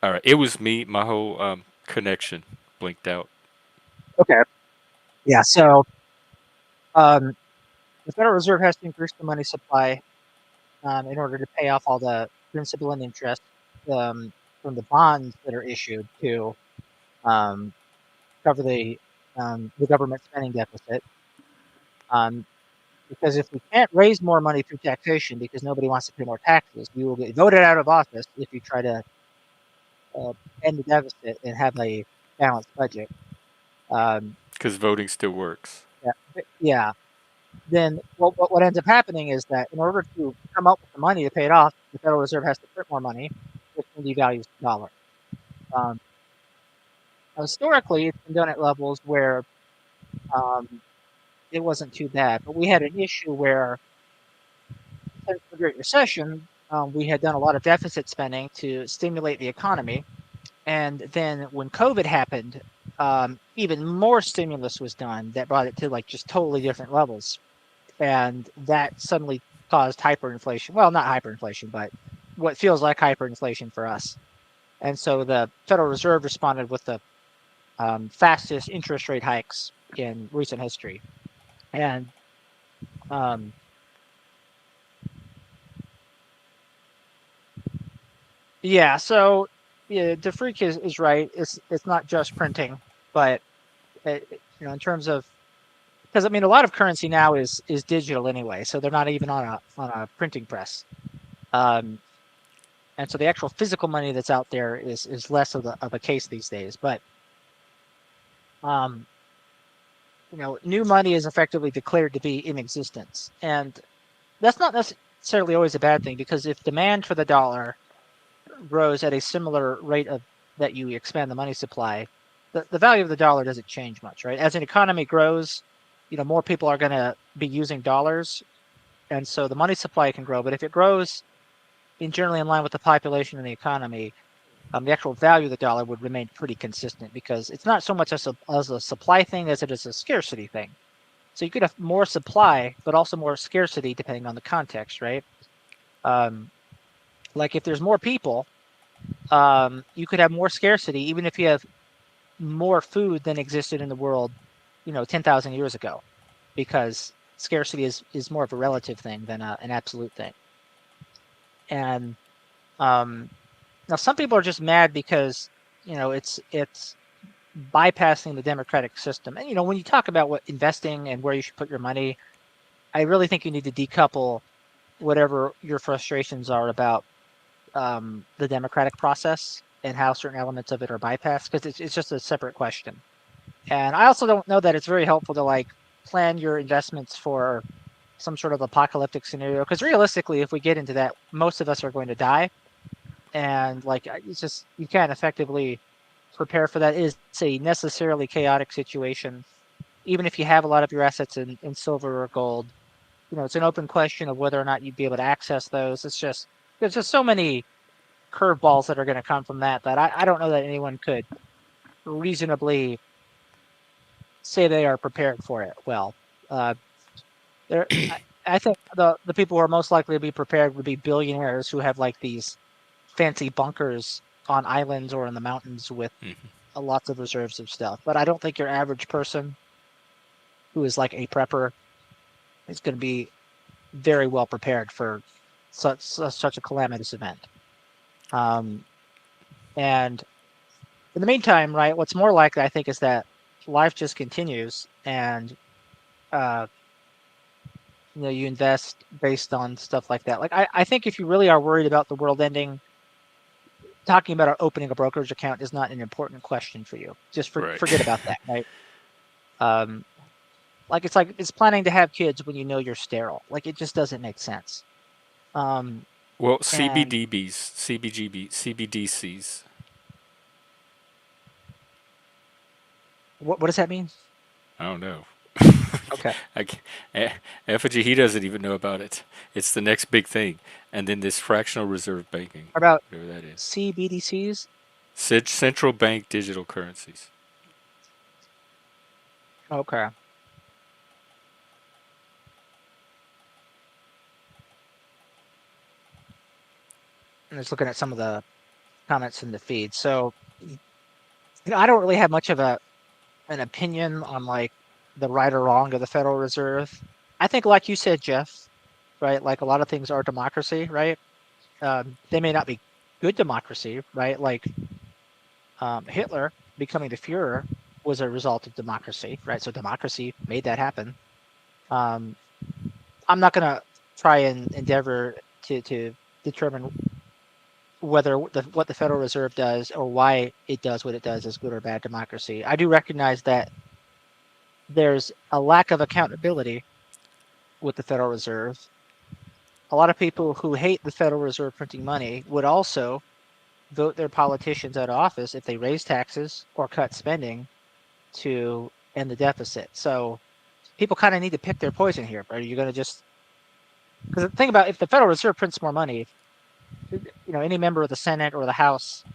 C: All right, it was me. My whole connection blinked out.
A: Okay. Yeah. So um, the Federal Reserve has to increase the money supply in order to pay off all the principal and interest um, from the bonds that are issued to um, cover the government spending deficit. Um, because if we can't raise more money through taxation because nobody wants to pay more taxes, we will get voted out of office if you try to uh, end the deficit and have a balanced budget. Um,
C: Because voting still works.
A: yeah. Then what ends up happening is that in order to come up with the money to pay it off, the Federal Reserve has to print more money, which then devalues the dollar. Um, Historically, it's been done at levels where um, it wasn't too bad, but we had an issue where since the Great Recession, we had done a lot of deficit spending to stimulate the economy, and then when COVID happened, even more stimulus was done that brought it to like just totally different levels, and that suddenly caused hyperinflation. Well, not hyperinflation, but what feels like hyperinflation for us. And so the Federal Reserve responded with the fastest interest rate hikes in recent history. And um, yeah, so yeah, DeFreak is right. It's not just printing, but in terms of because I mean a lot of currency now is digital anyway, so they're not even on a printing press. Um, and so the actual physical money that's out there is less of a case these days. But um, new money is effectively declared to be in existence, and that's not necessarily always a bad thing because if demand for the dollar grows at a similar rate of that you expand the money supply, the value of the dollar doesn't change much, right? As an economy grows, more people are going to be using dollars, and so the money supply can grow. But if it grows generally in line with the population and the economy, the actual value of the dollar would remain pretty consistent because it's not so much as a supply thing as it is a scarcity thing. So you could have more supply, but also more scarcity depending on the context, right? Like if there's more people, you could have more scarcity even if you have more food than existed in the world, 10,000 years ago, because scarcity is more of a relative thing than an absolute thing. And now some people are just mad because it's bypassing the democratic system. And when you talk about what investing and where you should put your money, I really think you need to decouple whatever your frustrations are about the democratic process and how certain elements of it are bypassed, because it's just a separate question. And I also don't know that it's very helpful to like plan your investments for some sort of apocalyptic scenario, because realistically, if we get into that, most of us are going to die, and like it's just you can't effectively prepare for that. It's a necessarily chaotic situation. Even if you have a lot of your assets in silver or gold, it's an open question of whether or not you'd be able to access those. There's just so many curveballs that are going to come from that I don't know that anyone could reasonably say they are prepared for it well. Uh, I think the people who are most likely to be prepared would be billionaires who have like these fancy bunkers on islands or in the mountains with lots of reserves of stuff. But I don't think your average person who is like a prepper is going to be very well prepared for such a calamitous event. And in the meantime, right, what's more likely, I think, is that life just continues, and you invest based on stuff like that. Like I think if you really are worried about the world ending, talking about opening a brokerage account is not an important question for you. Just
C: Right.
A: forget about that, right? Like it's planning to have kids when you know you're sterile. Like it just doesn't make sense.
C: Well,
A: And
C: CBDBs, CBDCs.
A: what does that mean?
C: I don't know.
A: Okay.
C: Effigy, he doesn't even know about it. It's the next big thing. And then this fractional reserve banking,
A: What about
C: whatever that is.
A: CBDCs?
C: Central bank digital currencies.
A: Okay. I'm just looking at some of the comments in the feed. So, I don't really have much of an opinion on like the right or wrong of the Federal Reserve. I think, like you said, Jeff, right? Like a lot of things are democracy, right? They may not be good democracy, right? Like Hitler becoming the Fuhrer was a result of democracy, right? So democracy made that happen. I'm not going to try and endeavor to determine whether what the Federal Reserve does or why it does what it does is good or bad democracy. I do recognize that there's a lack of accountability with the Federal Reserve. A lot of people who hate the Federal Reserve printing money would also vote their politicians out of office if they raise taxes or cut spending to end the deficit. So people kind of need to pick their poison here. Are you going to just, because the thing about, if the Federal Reserve prints more money, any member of the Senate or the House,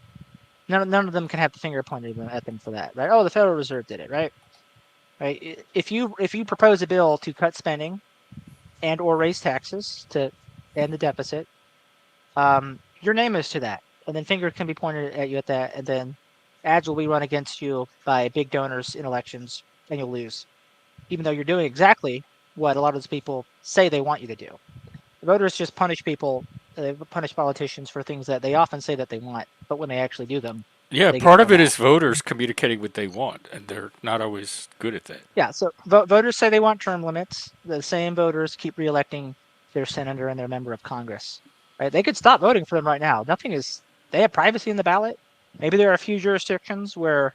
A: none of them can have the finger pointed at them for that, right? Oh, the Federal Reserve did it, right? Right. If you propose a bill to cut spending and or raise taxes to end the deficit, your name is to that, and then fingers can be pointed at you at that, and then ads will be run against you by big donors in elections, and you'll lose, even though you're doing exactly what a lot of those people say they want you to do. The voters just punish people, they punish politicians for things that they often say that they want, but when they actually do them,
C: Yeah,
A: they
C: part
A: get
C: of it
A: them
C: is voters communicating what they want, and they're not always good at that.
A: Yeah, so voters say they want term limits. The same voters keep reelecting their senator and their member of Congress. Right? They could stop voting for them right now. They have privacy in the ballot. Maybe there are a few jurisdictions where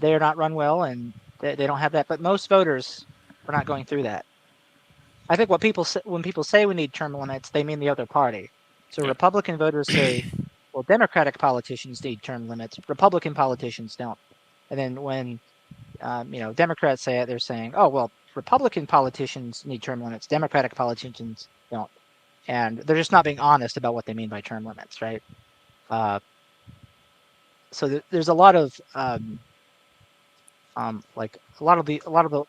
A: they're not run well and they don't have that, but most voters are not going through that. I think when people say we need term limits, they mean the other party. So
C: Yeah.
A: Republican voters say, well, Democratic politicians need term limits. Republican politicians don't. And then when Democrats say it, they're saying, oh, well, Republican politicians need term limits. Democratic politicians don't. And they're just not being honest about what they mean by term limits, right? So there's a lot of like a lot of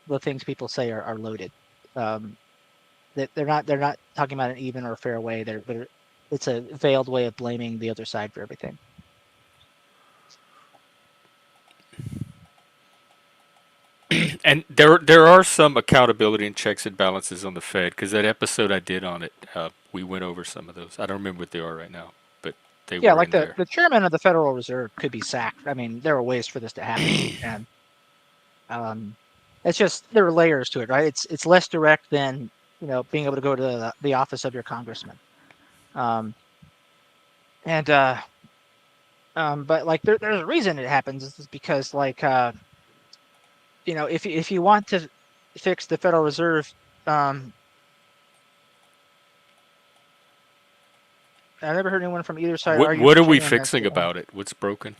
A: the things people say are loaded. That they're not talking about an even or fair way. It's a veiled way of blaming the other side for everything.
C: And there are some accountability and checks and balances on the Fed, because that episode I did on it, we went over some of those. I don't remember what they are right now, but they
A: Yeah,
C: were
A: like
C: in there.
A: the chairman of the Federal Reserve could be sacked. I mean, there are ways for this to happen, and it's just there are layers to it, right? It's less direct than being able to go to the office of your congressman, but like there's a reason it happens. It's because like if you want to fix the Federal Reserve, I never heard anyone from either side argue.
C: What
A: for
C: are we
A: changing that
C: fixing
A: to-
C: about it? What's broken?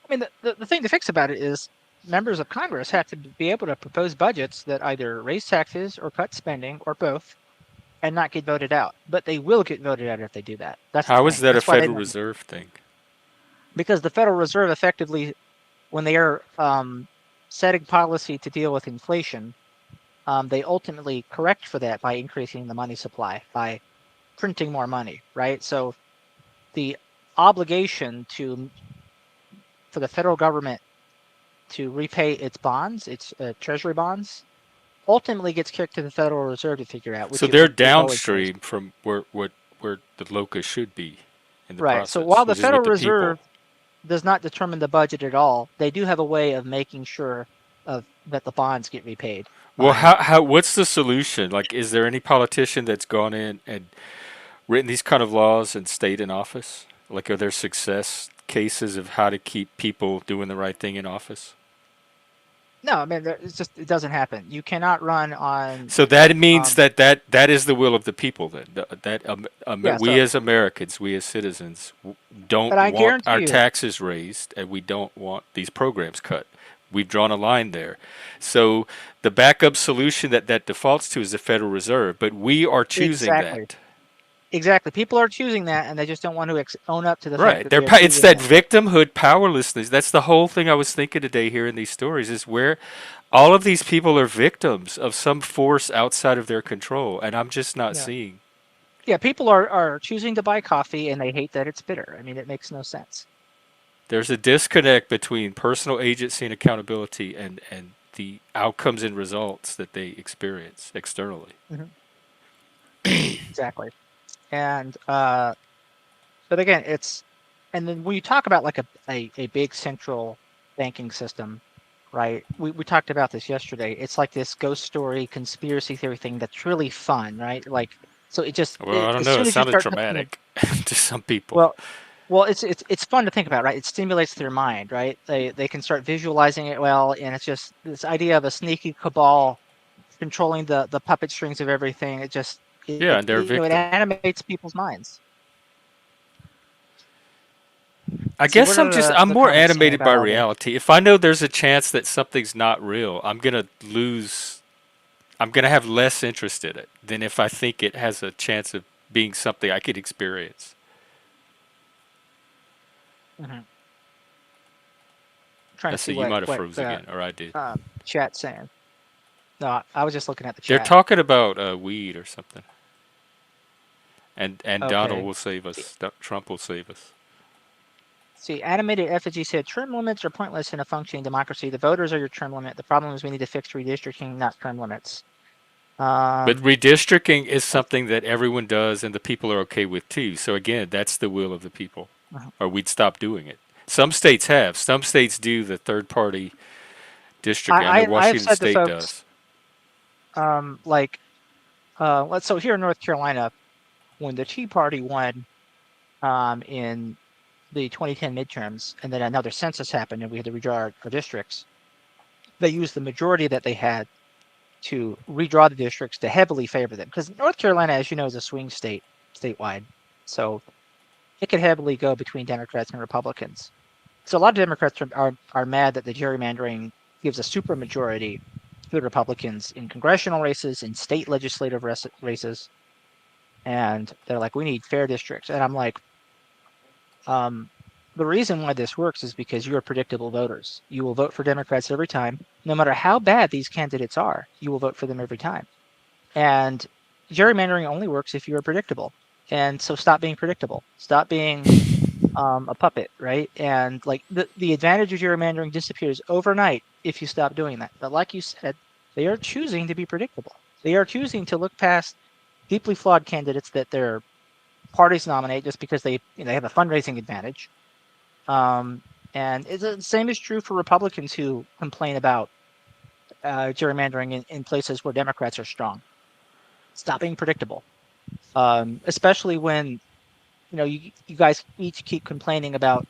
A: I mean, the thing to fix about it is members of Congress have to be able to propose budgets that either raise taxes or cut spending or both, and not get voted out. But they will get voted out if they do that. That's
C: How
A: the
C: is
A: thing.
C: that a
A: That's why they
C: Federal
A: don't-
C: Reserve thing?
A: Because the Federal Reserve effectively, when they are setting policy to deal with inflation, they ultimately correct for that by increasing the money supply, by printing more money, right? So the obligation for the federal government to repay its bonds, its treasury bonds, ultimately gets kicked to the Federal Reserve to figure out.
C: So
A: is
C: they're
A: what they've always
C: downstream from where the locus should be in the
A: Right.
C: process.
A: So while the
C: which is with
A: Federal
C: the people.
A: Reserve does not determine the budget at all, they do have a way of making sure that the bonds get repaid.
C: Well,
A: by-
C: what's the solution? Like, is there any politician that's gone in and written these kind of laws and stayed in office? Like, are there success cases of how to keep people doing the right thing in office?
A: No, I mean it doesn't happen. You cannot run on.
C: So that means
A: Um,
C: that is the will of the people. Then
A: Yeah,
C: we
A: so-
C: as Americans, we as citizens, don't
A: But I
C: want
A: guarantee
C: our
A: you-
C: taxes raised, and we don't want these programs cut. We've drawn a line there. So the backup solution that defaults to is the Federal Reserve, but we are choosing
A: Exactly.
C: that.
A: Exactly. People are choosing that, and they just don't want to own up to the fact
C: Right.
A: that
C: They're
A: they're
C: it's
A: choosing
C: that victimhood powerlessness. That's the whole thing I was thinking today here in these stories, is where all of these people are victims of some force outside of their control, and I'm just not
A: Yeah.
C: seeing.
A: Yeah, people are choosing to buy coffee, and they hate that it's bitter. I mean, it makes no sense.
C: There's a disconnect between personal agency and accountability and the outcomes and results that they experience externally.
A: Exactly. And but again, and then when you talk about like a big central banking system, right? We talked about this yesterday. It's like this ghost story, conspiracy theory thing that's really fun, right? Like, so
C: Well, I don't
A: as
C: know. It
A: soon as you
C: sounded
A: start touching
C: traumatic to some people.
A: well, well, it's fun to think about, right? It stimulates their mind, right? They can start visualizing it well, and it's just this idea of a sneaky cabal controlling the puppet strings of everything. It just
C: Yeah, and they're a
A: it
C: victim.
A: animates people's minds.
C: I
A: See,
C: guess
A: what are
C: I'm
A: the
C: more
A: comments saying
C: animated by
A: about all the?
C: reality. If I know there's a chance that something's not real, I'm gonna have less interest in it than if I think it has a chance of being something I could experience.
A: Mhm. Trying to
C: Let's
A: see
C: see, you
A: what
C: might have froze again, or I did.
A: chat's saying. No, I was just looking at the
C: They're
A: chat.
C: talking about weed or something, and Donald
A: Okay.
C: will save us. Trump will save us.
A: See, animated effigy said term limits are pointless in a functioning democracy. The voters are your term limit. The problem is we need to fix redistricting, not term limits.
C: But
A: Um,
C: redistricting is something that everyone does and the people are okay with too. So again, that's the will of the people,
A: uh,
C: or we'd stop doing it. Some states have. Some states do the third party districting. I know
A: I have
C: Washington
A: said to
C: State
A: folks,
C: does.
A: like, so here in North Carolina, when the Tea Party won, in the 2010 midterms, and then another census happened, and we had to redraw our districts. They used the majority that they had to redraw the districts to heavily favor them, because North Carolina, as you know, is a swing state statewide, so it could heavily go between Democrats and Republicans. So a lot of Democrats are mad that the gerrymandering gives a supermajority to the Republicans in congressional races, in state legislative races, and they're like, we need fair districts. And I'm like, the reason why this works is because you are predictable voters. You will vote for Democrats every time, no matter how bad these candidates are. You will vote for them every time. And gerrymandering only works if you are predictable. And so stop being predictable. Stop being a puppet, right? And like the advantage of gerrymandering disappears overnight if you stop doing that. But like you said, they are choosing to be predictable. They are choosing to look past deeply flawed candidates that their parties nominate just because they have a fundraising advantage. Um, and the same is true for Republicans who complain about gerrymandering in places where Democrats are strong. Stop being predictable, especially when you guys each keep complaining about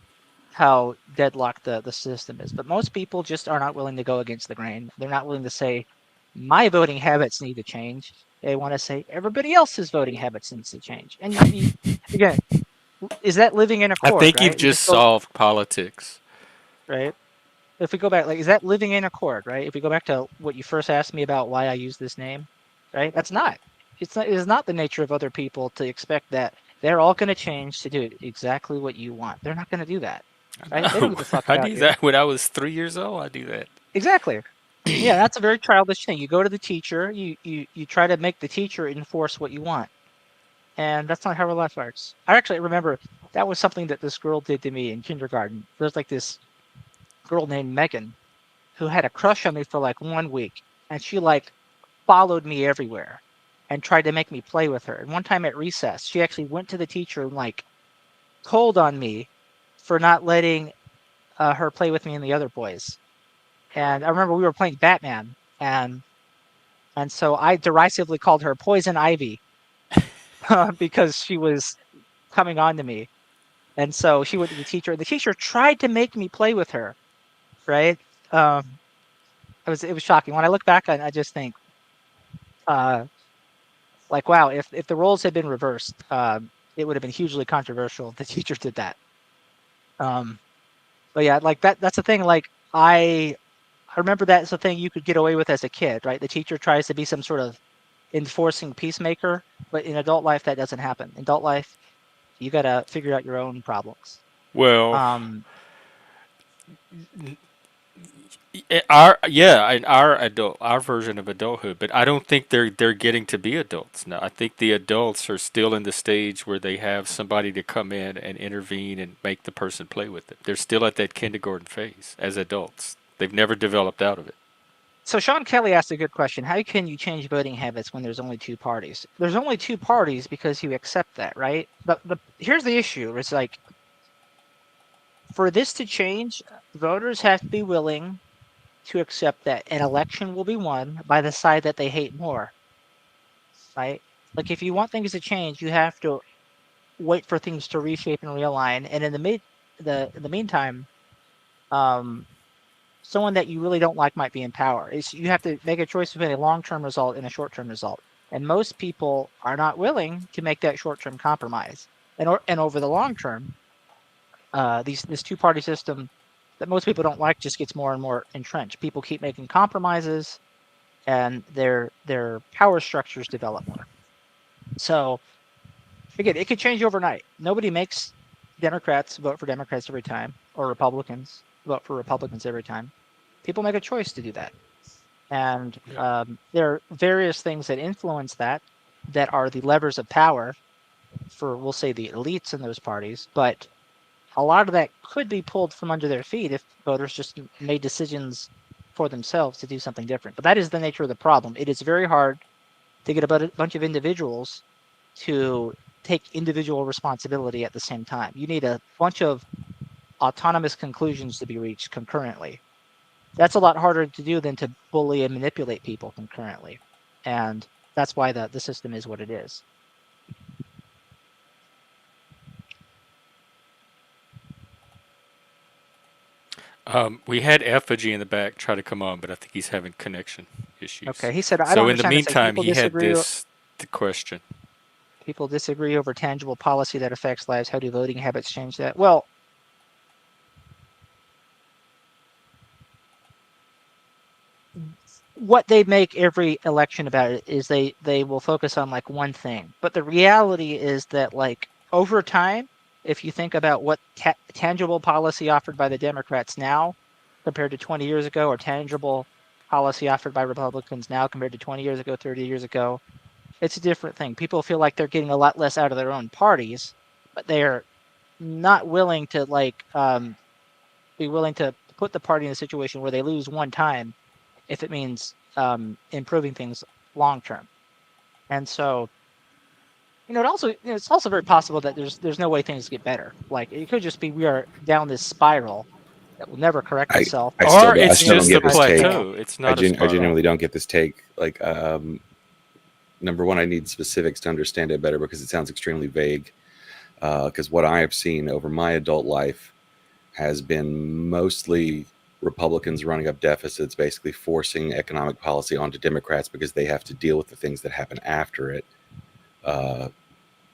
A: how deadlocked the system is. But most people just are not willing to go against the grain. They're not willing to say, my voting habits need to change. They want to say everybody else's voting habits needs to change. And again, is that living in
C: I
A: accord,
C: think you've
A: right?
C: just solved politics.
A: Right. If we go back, like, is that living in accord, right? If we go back to what you first asked me about why I use this name, right? That's not. It is not the nature of other people to expect that they're all going to change to do exactly what you want. They're not going to do that, right? They don't give a fuck
C: I
A: about
C: do
A: you.
C: that when I was 3 years old. I do that.
A: Exactly. Yeah, that's a very childish thing. You go to the teacher, you try to make the teacher enforce what you want, and that's not how real life works. I actually remember that was something that this girl did to me in kindergarten. There's like this girl named Megan who had a crush on me for like 1 week, and she like followed me everywhere and tried to make me play with her. And one time at recess, she actually went to the teacher and like told on me for not letting her play with me and the other boys. And I remember we were playing Batman, and so I derisively called her Poison Ivy because she was coming on to me. And so she went to the teacher. The teacher tried to make me play with her, right? Um, it was shocking. When I look back, I just think, uh, like, wow, if the roles had been reversed, it would have been hugely controversial if the teacher did that. Um, but yeah, like that's the thing. Like I remember that's the thing you could get away with as a kid, right? The teacher tries to be some sort of enforcing peacemaker, but in adult life that doesn't happen. In adult life, you gotta figure out your own problems.
C: Well,
A: Um,
C: our version of adulthood, but I don't think they're getting to be adults now. I think the adults are still in the stage where they have somebody to come in and intervene and make the person play with it. They're still at that kindergarten phase as adults. They've never developed out of it.
A: So Sean Kelly asked a good question. How can you change voting habits when there's only two parties? There's only two parties because you accept that, right? But here's the issue. It's like, for this to change, voters have to be willing to accept that an election will be won by the side that they hate more, right? Like, if you want things to change, you have to wait for things to reshape and realign. And in the meantime, someone that you really don't like might be in power. You have to make a choice between a long-term result and a short-term result. And most people are not willing to make that short-term compromise. And over the long term, this two-party system that most people don't like just gets more and more entrenched. People keep making compromises, and their power structures develop more. So again, it could change overnight. Nobody makes Democrats vote for Democrats every time, or Republicans vote for Republicans every time. People make a choice to do that. And there are various things that influence that are the levers of power for, we'll say, the elites in those parties. But a lot of that could be pulled from under their feet if voters just made decisions for themselves to do something different. But that is the nature of the problem. It is very hard to get a bunch of individuals to take individual responsibility at the same time. You need a bunch of autonomous conclusions to be reached concurrently. That's a lot harder to do than to bully and manipulate people concurrently. And that's why the system is what it is.
C: We had Effigy in the back try to come on, but I think he's having connection issues.
A: Okay, he said, I
C: So
A: don't
C: in the
A: understand this. Like,
C: meantime,
A: people
C: he had
A: disagree
C: the question.
A: People disagree over tangible policy that affects lives. How do voting habits change that? Well, what they make every election about it is they will focus on like one thing. But the reality is that, like, over time, if you think about what tangible policy offered by the Democrats now compared to 20 years ago, or tangible policy offered by Republicans now compared to 20 years ago, 30 years ago, it's a different thing. People feel like they're getting a lot less out of their own parties, but they are not willing to be willing to put the party in a situation where they lose one time if it means improving things long term. And so, it's also very possible that there's no way things get better. Like, it could just be we are down this spiral that will never correct itself.
C: Or it's
F: still
C: just
F: don't
C: a
F: get this take.
C: plateau. It's not
F: I
C: a spiral.
F: genuinely don't get this take. Like, number one, I need specifics to understand it better because it sounds extremely vague. Because what I have seen over my adult life has been mostly Republicans running up deficits, basically forcing economic policy onto Democrats because they have to deal with the things that happen after it.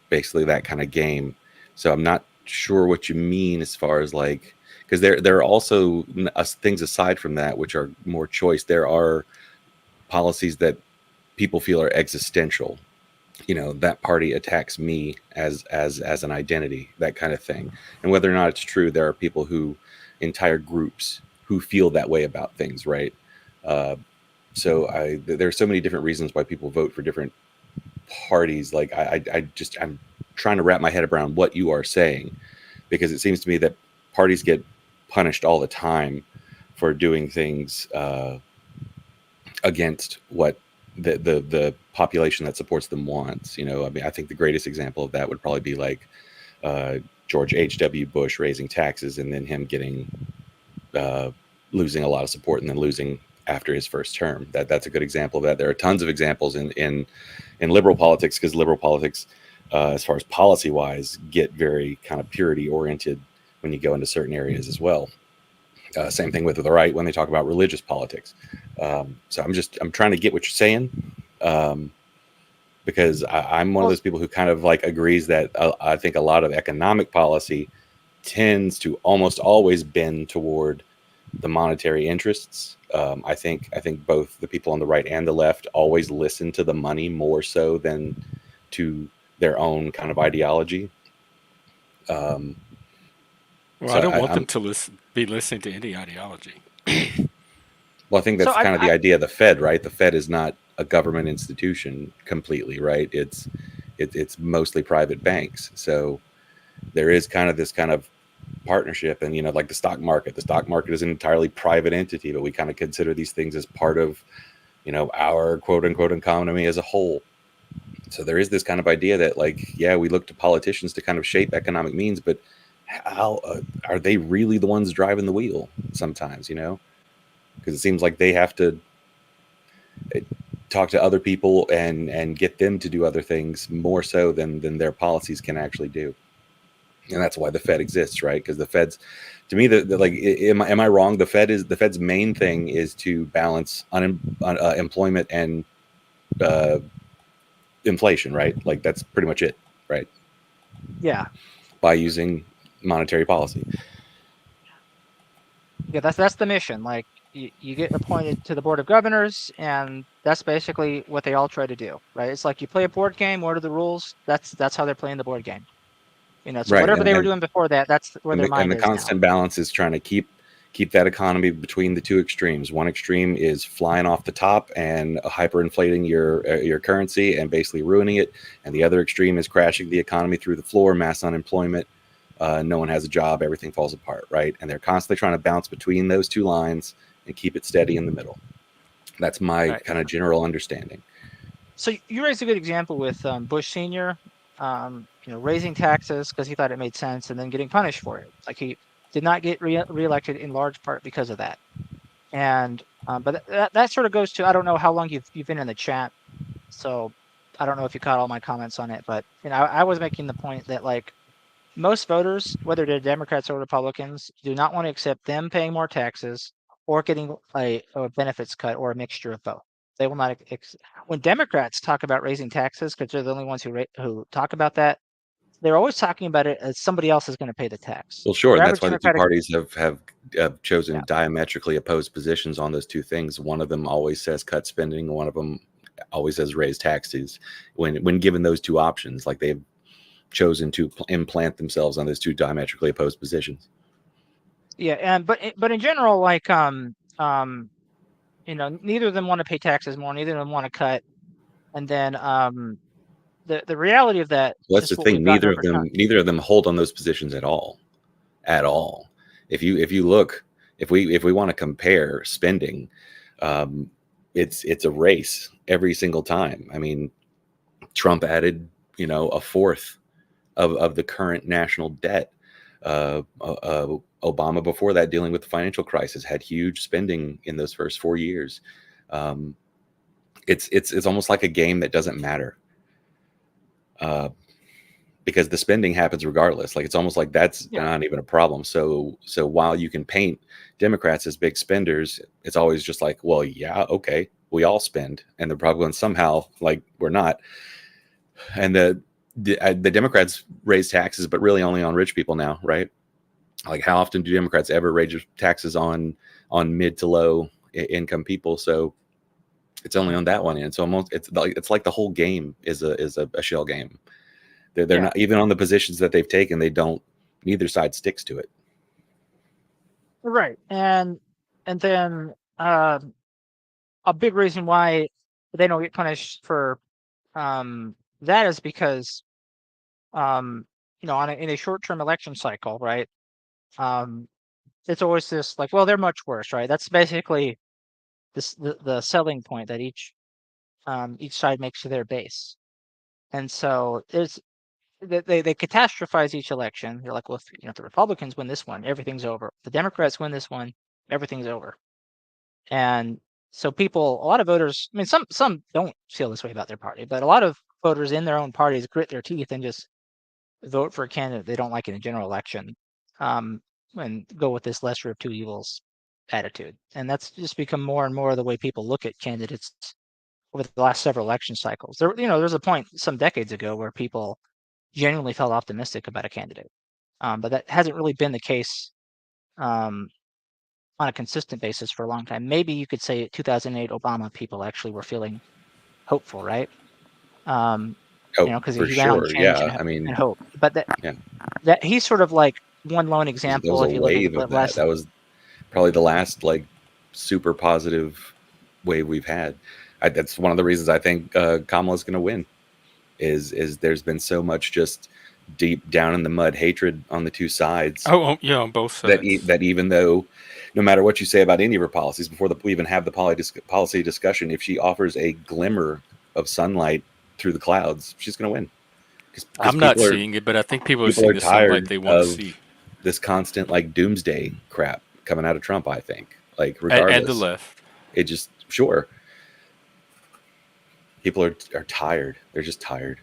F: Basically that kind of game. So I'm not sure what you mean as far as, like, because there are also things aside from that which are more choice. There are policies that people feel are existential. That party attacks me as an identity, that kind of thing. And whether or not it's true, there are people entire groups who feel that way about things, right? So there are so many different reasons why people vote for different parties. Like, I'm trying to wrap my head around what you are saying, because it seems to me that parties get punished all the time for doing things against what the population that supports them wants. I think the greatest example of that would probably be like George H.W. Bush raising taxes and then him getting losing a lot of support and then losing after his first term. That's a good example of that. There are tons of examples in liberal politics, because liberal politics, as far as policy wise, get very kind of purity oriented when you go into certain areas as well. Same thing with the right when they talk about religious politics. So I'm trying to get what you're saying, because I'm one of those people who kind of like agrees that I think a lot of economic policy tends to almost always bend toward the monetary interests. I think both the people on the right and the left always listen to the money more so than to their own kind of ideology.
C: Well,
F: so
C: I don't want them to be listening to any ideology.
F: Well, I think that's kind of the idea of the Fed, right? The Fed is not a government institution completely, right? It's mostly private banks. So there is kind of this kind of partnership. And, like the stock market is an entirely private entity, but we kind of consider these things as part of, our quote unquote economy as a whole. So there is this kind of idea that, like, yeah, we look to politicians to kind of shape economic means, but how are they really the ones driving the wheel sometimes, because it seems like they have to talk to other people and get them to do other things more so than their policies can actually do. And that's why the Fed exists, right? Because the Fed's, to me, am I wrong? The Fed's main thing is to balance employment and inflation, right? Like that's pretty much it, right?
A: Yeah.
F: By using monetary policy.
A: Yeah, that's the mission. Like you get appointed to the board of governors, and that's basically what they all try to do, right? It's like you play a board game. What are the rules? That's how they're playing the board game. So
F: right.
A: whatever they were doing before that, that's where their mind is.
F: And the constant balance is trying to keep that economy between the two extremes. One extreme is flying off the top and hyperinflating your currency and basically ruining it, and the other extreme is crashing the economy through the floor, mass unemployment. No one has a job, everything falls apart, right? And they're constantly trying to bounce between those two lines and keep it steady in the middle. That's my kind of general understanding.
A: So you raised a good example with Bush Sr., raising taxes because he thought it made sense and then getting punished for it. Like he did not get reelected in large part because of that. And but that sort of goes to, I don't know how long you've been in the chat, so I don't know if you caught all my comments on it, but I was making the point that like most voters, whether they're Democrats or Republicans, do not want to accept them paying more taxes or getting a benefits cut or a mixture of both. They will not. When Democrats talk about raising taxes, because they're the only ones who talk about that, they're always talking about it as somebody else is going to pay the tax.
F: Well, sure. That's why the two parties have chosen diametrically opposed positions on those two things. One of them always says cut spending. One of them always says raise taxes. When given those two options, like they've chosen to implant themselves on those two diametrically opposed positions.
A: Yeah, but in general, like neither of them want to pay taxes more. Neither of them want to cut. And then the reality of that.
F: Well, that's the thing. Neither of them hold on those positions at all. At all. If you look, if we want to compare spending, it's a race every single time. I mean, Trump added a fourth of the current national debt. Obama before that, dealing with the financial crisis, had huge spending in those first 4 years. It's almost like a game that doesn't matter, because the spending happens regardless. Like it's almost like that's not even a problem. So while you can paint Democrats as big spenders, it's always just like, well, yeah, okay, we all spend, and the Republicans somehow like we're not. And the Democrats raise taxes, but really only on rich people now, right? Like how often do Democrats ever raise taxes on mid to low income people? So it's only on that one end. So it's like the whole game is a shell game. They're not even on the positions that they've taken. Neither side sticks to it.
A: Right. And then a big reason why they don't get punished for that is because in a short-term election cycle, right? It's always this like, well, they're much worse, right? That's basically the selling point that each side makes to their base. And so they catastrophize each election. They're like, well, if the Republicans win this one, everything's over. If the Democrats win this one, everything's over. And so a lot of voters, I mean, some don't feel this way about their party, but a lot of voters in their own parties grit their teeth and just vote for a candidate they don't like in a general election, and go with this lesser of two evils attitude. And that's just become more and more the way people look at candidates over the last several election cycles. There's a point some decades ago where people genuinely felt optimistic about a candidate, but that hasn't really been the case on a consistent basis for a long time. Maybe you could say 2008 Obama people actually were feeling hopeful, right? Because
F: for sure,
A: and hope. But that he's sort of like one lone example.
F: There was a wave of that. That was probably the last like super positive wave we've had. That's one of the reasons I think Kamala's going to win. Is there's been so much just deep down in the mud hatred on the two sides.
C: Oh, yeah, on both sides.
F: That even though, no matter what you say about any of her policies, before we even have the policy discussion, if she offers a glimmer of sunlight through the clouds, she's going to win. 'Cause
C: I'm not
F: people
C: seeing it, but I think people are
F: people
C: seeing
F: are
C: the sunlight
F: tired
C: they want to
F: of
C: see.
F: this constant like doomsday crap coming out of Trump. I think, like,
C: And
F: regardless,
C: the left.
F: it just sure. People are tired. They're just tired.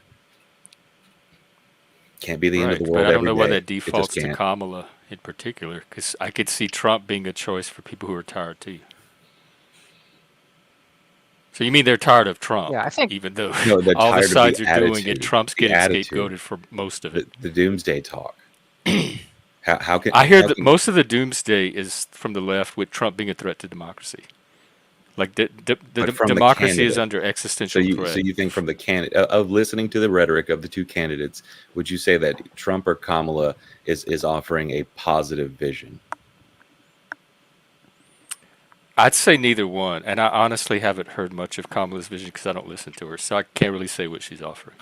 F: Can't be the end of
C: Right,
F: the world.
C: but I don't know why
F: every
C: that
F: day. It just
C: defaults to
F: can't.
C: Kamala in particular, because I could see Trump being a choice for people who are tired too. So you mean they're tired of Trump?
A: Yeah, I think-
C: even though
F: No, they're
C: all the
F: tired of the
C: sides are doing it,
F: attitude,
C: Trump's
F: the
C: getting
F: attitude.
C: scapegoated for most of it.
F: The doomsday talk. how can
C: I hear
F: how
C: that
F: can-
C: most of the doomsday is from the left, with Trump being a threat to democracy. Like the
F: But from the
C: democracy is
F: candidate.
C: under
F: So
C: existential
F: you
C: threat.
F: so you think from the candidate of listening to the rhetoric of the two candidates, would you say that Trump or Kamala is offering a positive vision?
C: I'd say neither one, and I honestly haven't heard much of Kamala's vision because I don't listen to her, so I can't really say what she's offering.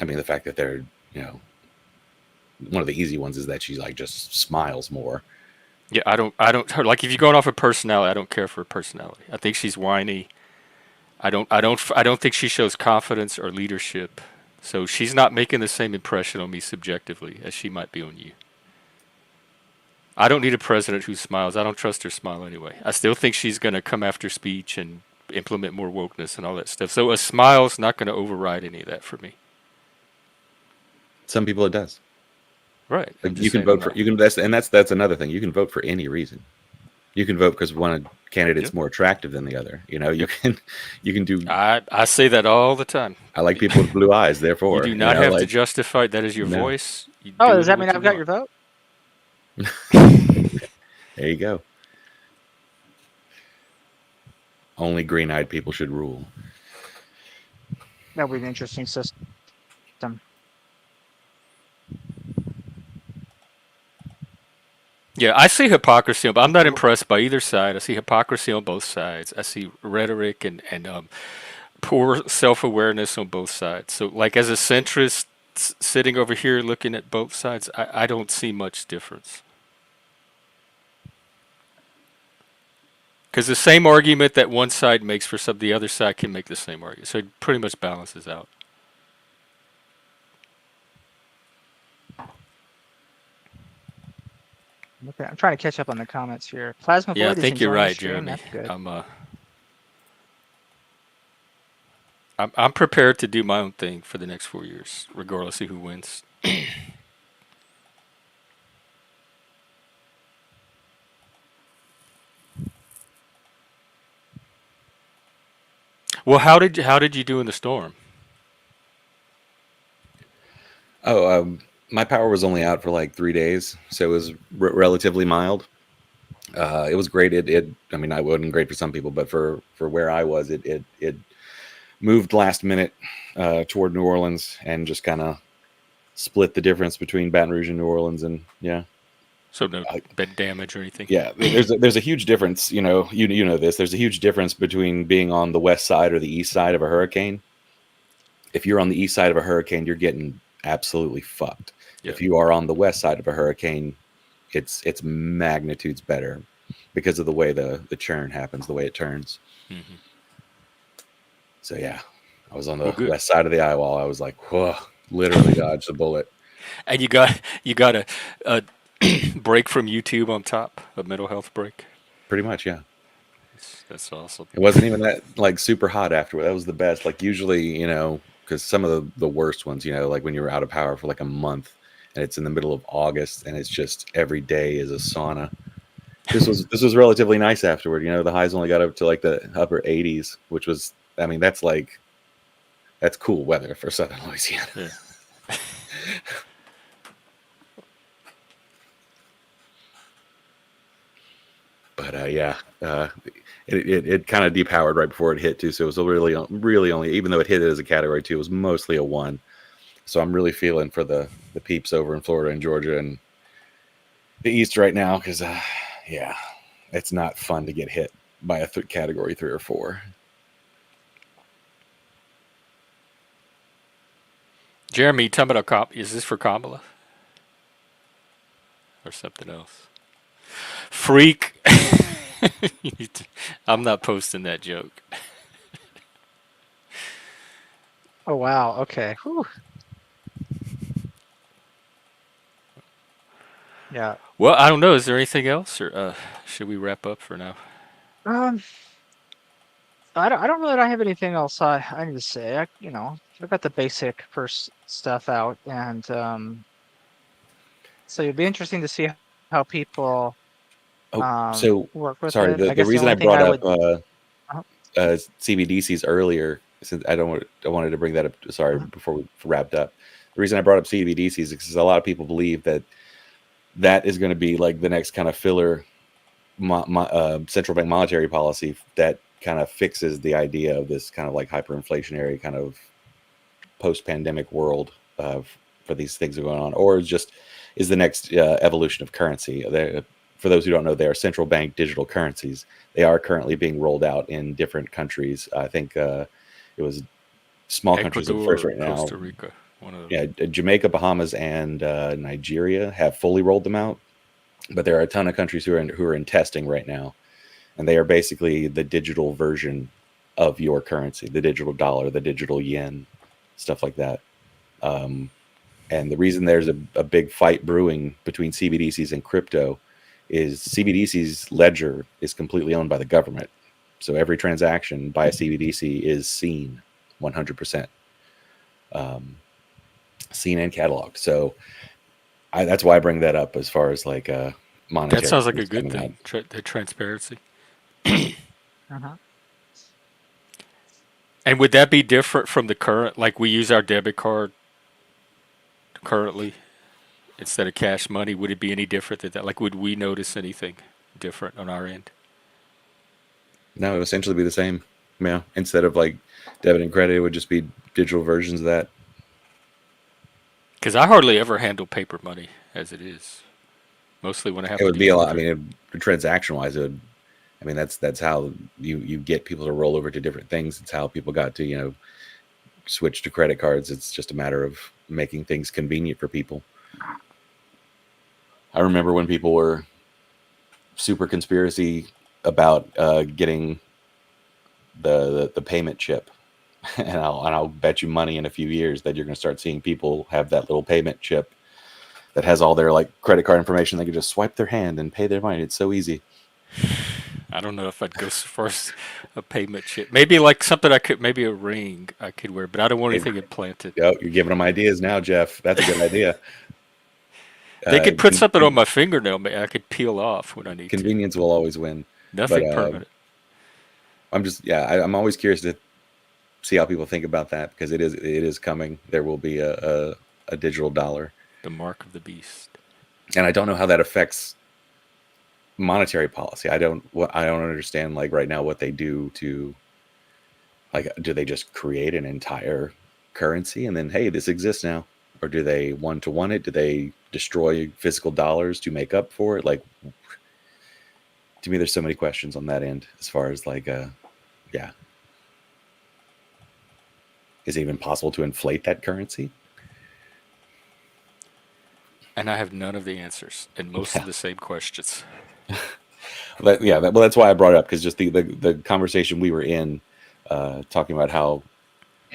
F: I mean, the fact that they're, one of the easy ones is that she like just smiles more.
C: Yeah, I don't her, like, if you're going off of personality, I don't care for her personality. I think she's whiny. I don't think she shows confidence or leadership. So she's not making the same impression on me subjectively as she might be on you. I don't need a president who smiles. I don't trust her smile anyway. I still think she's going to come after speech and implement more wokeness and all that stuff. So a smile's not going to override any of that for me.
F: Some people it does.
C: Right. I'm
F: Like,
C: just
F: you can
C: saying
F: vote
C: I'm
F: for that's another thing. You can vote for any reason. You can vote because one candidate's
C: Yep.
F: more attractive than the other. You can do.
C: I say that all the time.
F: I like people with blue eyes. Therefore,
C: You do not have to
F: like,
C: justify that as your
F: No.
C: voice. You
A: Oh,
C: do
A: does that
C: what
A: mean
C: you
A: I've got
C: want.
A: your vote?
F: There you go. Only green-eyed people should rule.
A: That would be an interesting system.
C: Yeah, I see hypocrisy, but I'm not impressed by either side. I see hypocrisy on both sides. I see rhetoric and poor self-awareness on both sides. So, like, as a centrist sitting over here looking at both sides, I don't see much difference. Because the same argument that one side makes for some, the other side can make the same argument. So it pretty much balances out.
A: Okay, I'm trying to catch up on the comments here. Plasma
C: Yeah, I
A: Void is
C: think you're
A: enjoying the
C: right,
A: stream.
C: Jeremy.
A: That's good.
C: I'm prepared to do my own thing for the next 4 years, regardless of who wins. Well, how did you do in the storm?
F: Oh, my power was only out for like 3 days, so it was relatively mild. It was great. I mean, I wasn't great for some people, but for where I was, it moved last minute toward New Orleans and just kind of split the difference between Baton Rouge and New Orleans, and yeah.
C: So no bed damage or anything?
F: Yeah, there's a huge difference. You know this. There's a huge difference between being on the west side or the east side of a hurricane. If you're on the east side of a hurricane, you're getting absolutely fucked.
C: Yeah.
F: If you are on the west side of a hurricane, it's magnitudes better because of the way the churn happens, the way it turns.
C: Mm-hmm.
F: So yeah, I was on the
C: Well, good.
F: west side of the eye wall. I was like, whoa, literally dodged a bullet.
C: And you got a break from YouTube on top, a mental health break.
F: Pretty much, yeah.
C: That's awesome.
F: It wasn't even that like super hot afterward. That was the best. Like usually, because some of the worst ones, like when you're out of power for like a month and it's in the middle of August and it's just every day is a sauna. This was relatively nice afterward. The highs only got up to like the upper 80s, which was, I mean, that's cool weather for Southern Louisiana.
C: Yeah.
F: But yeah, it kind of depowered right before it hit too. So it was really only, even though it hit it as a category 2, it was mostly a 1. So I'm really feeling for the peeps over in Florida and Georgia and the East right now, because yeah, it's not fun to get hit by a category 3 or 4.
C: Jeremy, you talking about is this for Kamala or something else? Freak. I'm not posting that joke.
A: Oh wow. Okay. Whew. Yeah.
C: Well, I don't know. Is there anything else, or should we wrap up for now?
A: Um. I don't know that I have anything else I need to say. I got the basic first stuff out, and so it'll be interesting to see how people
F: Oh, so
A: work with
F: sorry.
A: it.
F: The
A: I guess the
F: reason I
A: only thing
F: brought
A: I
F: up
A: would. Uh-huh.
F: CBDCs earlier, since I wanted to bring that up. Sorry,
A: Mhm.
F: before we wrapped up. The reason I brought up CBDCs is because a lot of people believe that is going to be like the next kind of filler central bank monetary policy that kind of fixes the idea of this kind of like hyperinflationary kind of post-pandemic world for these things that are going on, or just is the next evolution of currency. For those who don't know, they are central bank digital currencies. They are currently being rolled out in different countries. I think it was small countries at first
C: Ecuador,
F: right now.
C: Costa Rica, one of them.
F: Yeah, Jamaica, Bahamas, and Nigeria have fully rolled them out, but there are a ton of countries who are in testing right now, and they are basically the digital version of your currency, the digital dollar, the digital yen, stuff like that. And the reason there's a big fight brewing between CBDCs and crypto is CBDC's ledger is completely owned by the government. So every transaction by a CBDC is seen 100%. Seen and cataloged. So that's why I bring that up as far as like monetary.
C: That sounds like a
F: things
C: good
F: coming
C: thing.
F: out.
C: The transparency.
A: Uh-huh.
C: And would that be different from the current? Like we use our debit card currently instead of cash money. Would it be any different than that? Like, would we notice anything different on our end?
F: No, it would essentially be the same. Yeah. Instead of like debit and credit, it would just be digital versions of that.
C: Because I hardly ever handle paper money as it is. Mostly when I have
F: It
C: to
F: would
C: do
F: be a lot. I
C: something.
F: mean, transaction wise, that's how you get people to roll over to different things. It's how people got to switch to credit cards. It's just a matter of making things convenient for people. I remember when people were super conspiracy about getting the payment chip, and I'll bet you money in a few years that you're going to start seeing people have that little payment chip that has all their like credit card information. They can just swipe their hand and pay their money. It's so easy.
C: I don't know if I'd go so far as a payment chip. Maybe like something maybe a ring I could wear, but I don't want anything implanted.
F: Yo, you're giving them ideas now, Jeff. That's a good idea.
C: They could put something on my fingernail. I could peel off when I need
F: convenience will always win.
C: to. Nothing
F: But,
C: permanent.
F: I'm always curious to see how people think about that, because it is coming. There will be a digital dollar.
C: The mark of the beast.
F: And I don't know how that affects monetary policy. I don't understand like right now what they do to, like, do they just create an entire currency and then, hey, this exists now? Or do they one-to-one it? Do they destroy physical dollars to make up for it? Like, to me, there's so many questions on that end as far as like, yeah. Is it even possible to inflate that currency?
C: And I have none of the answers and most of the same questions.
F: But yeah, that's why I brought it up, because just the conversation we were in, talking about how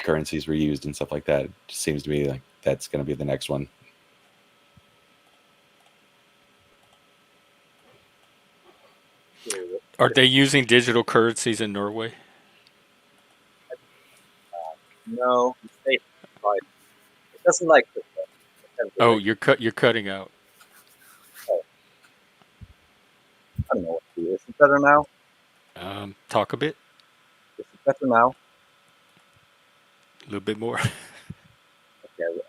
F: currencies were used and stuff like that, just seems to me like that's going to be the next one.
C: Are they using digital currencies in Norway?
G: No, it doesn't like crypto.
C: Oh, you're cutting out.
G: I don't know what to do. Is it better now?
C: Talk a bit.
G: Is it better now?
C: A little bit more.
G: Okay.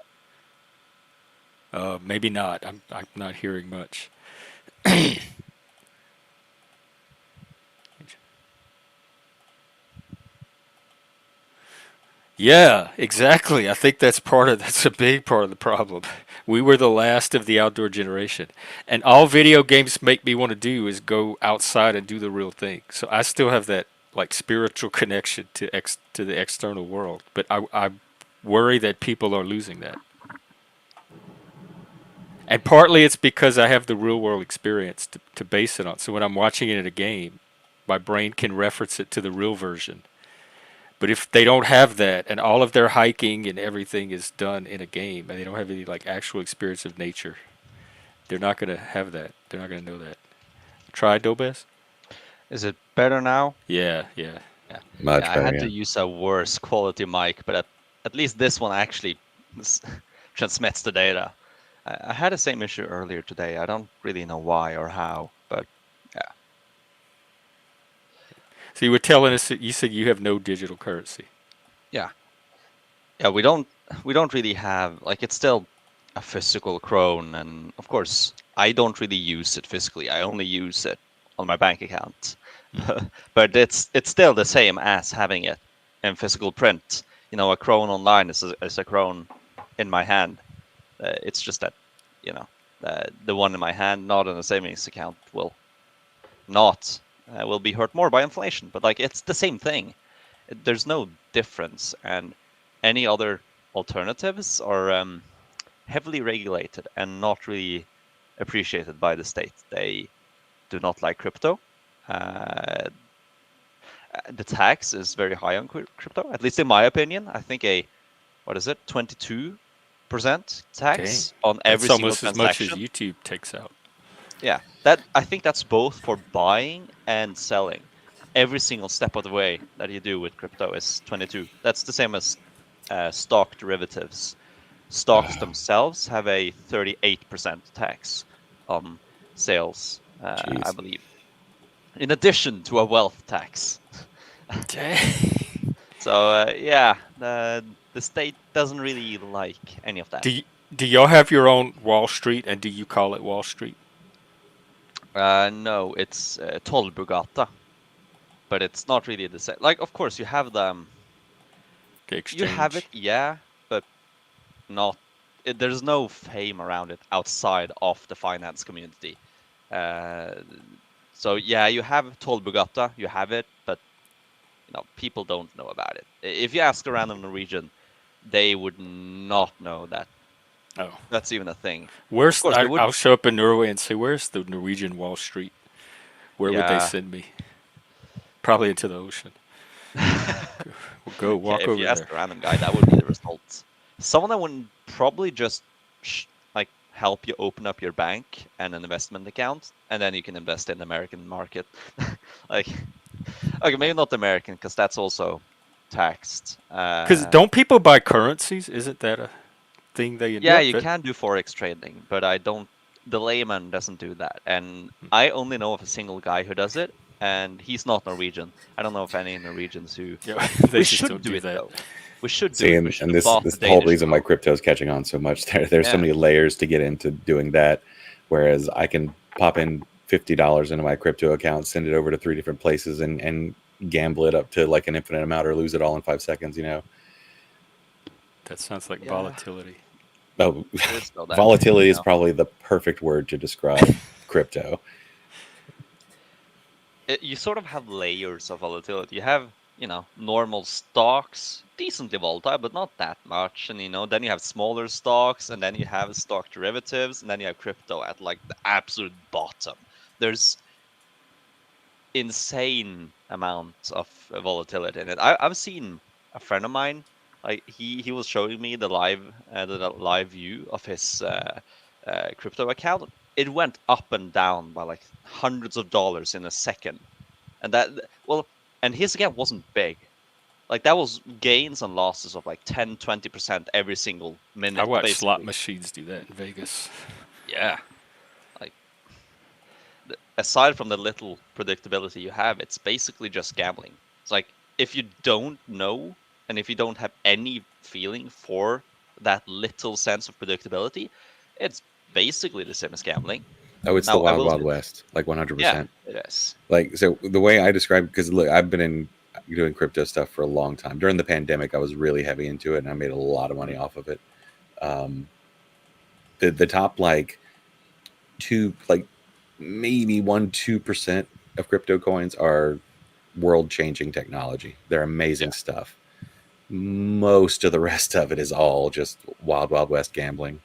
C: Maybe not. I'm not hearing much. Yeah, exactly. I think that's a big part of the problem. We were the last of the outdoor generation. And all video games make me want to do is go outside and do the real thing. So I still have that like spiritual connection to the external world, but worry that people are losing that. And partly it's because I have the real world experience to base it on. So when I'm watching it in a game, my brain can reference it to the real version. But if they don't have that and all of their hiking and everything is done in a game and they don't have any like actual experience of nature, they're not going to have that. They're not going to know that. Try Dobes?
H: Is it better now?
C: Yeah, yeah.
F: Much
H: Yeah, I
F: better.
H: had
F: Yeah.
H: to use a worse quality mic, but at least this one actually transmits the data. I had the same issue earlier today. I don't really know why or how, but yeah.
C: So you were telling us that you said you have no digital currency.
H: Yeah, we don't really have, like, it's still a physical krone, and of course I don't really use it physically. I only use it on my bank account. But it's still the same as having it in physical print. You know, a krone online is a krone in my hand. It's just that, you know, the one in my hand, not in a savings account, will be hurt more by inflation. But like, it's the same thing. There's no difference, and any other alternatives are heavily regulated and not really appreciated by the state. They do not like crypto. The tax is very high on crypto, at least in my opinion. I think 22% tax on every
C: That's
H: single
C: almost as much
H: transaction.
C: as YouTube takes out.
H: Yeah, I think that's both for buying and selling. Every single step of the way that you do with crypto is 22. That's the same as stock derivatives. Stocks themselves have a 38% tax on sales, I
F: Jeez.
H: believe. In addition to a wealth tax. So yeah, the state doesn't really like any of that.
C: Do y'all have your own Wall Street, and do you call it Wall Street?
H: No, it's Tollbugata, but it's not really the same. Like, of course, you have them.
C: The exchange.
H: You have it, yeah, but not. There's no fame around it outside of the finance community. So yeah, you have Tollbugata, you have it, but you know, people don't know about it. If you ask a random Norwegian, they would not know that.
C: Oh,
H: that's even a thing.
C: Where's?
H: Of course, they would-
C: I'll show up in Norway and say, "Where's the Norwegian Wall Street? Where would they
H: Yeah.
C: send me? Probably into the ocean. We'll go walk
H: if
C: over
H: you
C: there."
H: ask a random guy, that would be the result. Someone that would probably just like help you open up your bank and an investment account, and then you can invest in the American market. Like, okay, maybe not the American, because that's also taxed.
C: Because don't people buy currencies? Isn't that a thing they?
H: Yeah, you can do forex trading, but I don't. The layman doesn't do that, and I only know of a single guy who does it, and he's not Norwegian. I don't know of any Norwegians who.
C: Yeah, they
H: We
C: just
H: should
C: don't
H: do
C: do
H: it
C: that.
H: though. We should do
F: See,
H: it.
F: and,
H: We should
F: and
H: have
F: this
H: bought
F: this is
H: the
F: the whole
H: Danish
F: reason why
H: krone.
F: crypto is catching on so much. There's so
H: Yeah.
F: many layers to get into doing that. Whereas I can pop in $50 into my crypto account, send it over to 3 different places, and gamble it up to like an infinite amount, or lose it all in 5 seconds. You know.
C: That sounds like
H: Yeah.
C: volatility.
F: Oh,
H: There's no that,
F: volatility
H: you
F: is
H: know.
F: probably the perfect word to describe crypto.
H: You sort of have layers of volatility. You have, you know, normal stocks, decently volatile, but not that much. And, you know, then you have smaller stocks, and then you have stock derivatives, and then you have crypto at like the absolute bottom. There's insane amounts of volatility in it. I've seen a friend of mine, like he was showing me the live view of his crypto account. It went up and down by like hundreds of dollars in a second, and and his account wasn't big. Like, that was gains and losses of like 10-20% every single minute.
C: I watch slot
H: basically.
C: machines do that in Vegas.
H: Yeah, like aside from the little predictability you have, it's basically just gambling. It's like, if you don't know, and if you don't have any feeling for that little sense of predictability, it's basically the same as gambling.
F: Oh, it's
H: Now,
F: the
H: I
F: Wild
H: will
F: Wild
H: say-
F: West, like 100%.
H: Yeah, it is.
F: Like, so the way I describe, because look, I've been doing crypto stuff for a long time. During the pandemic, I was really heavy into it, and I made a lot of money off of it. The top like maybe 1-2% of crypto coins are world changing technology. They're amazing stuff. most of the rest of it is all just wild west gambling,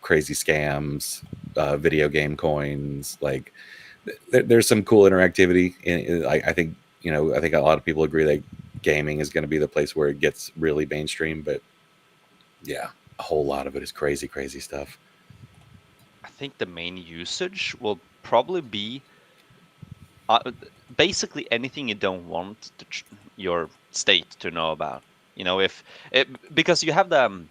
F: crazy scams, video game coins. Like there's some cool interactivity. I think I think a lot of people agree that gaming is going to be the place where it gets really mainstream. But yeah, a whole lot of it is crazy stuff.
H: I think the main usage will probably be basically anything you don't want your state to know about. Because you have the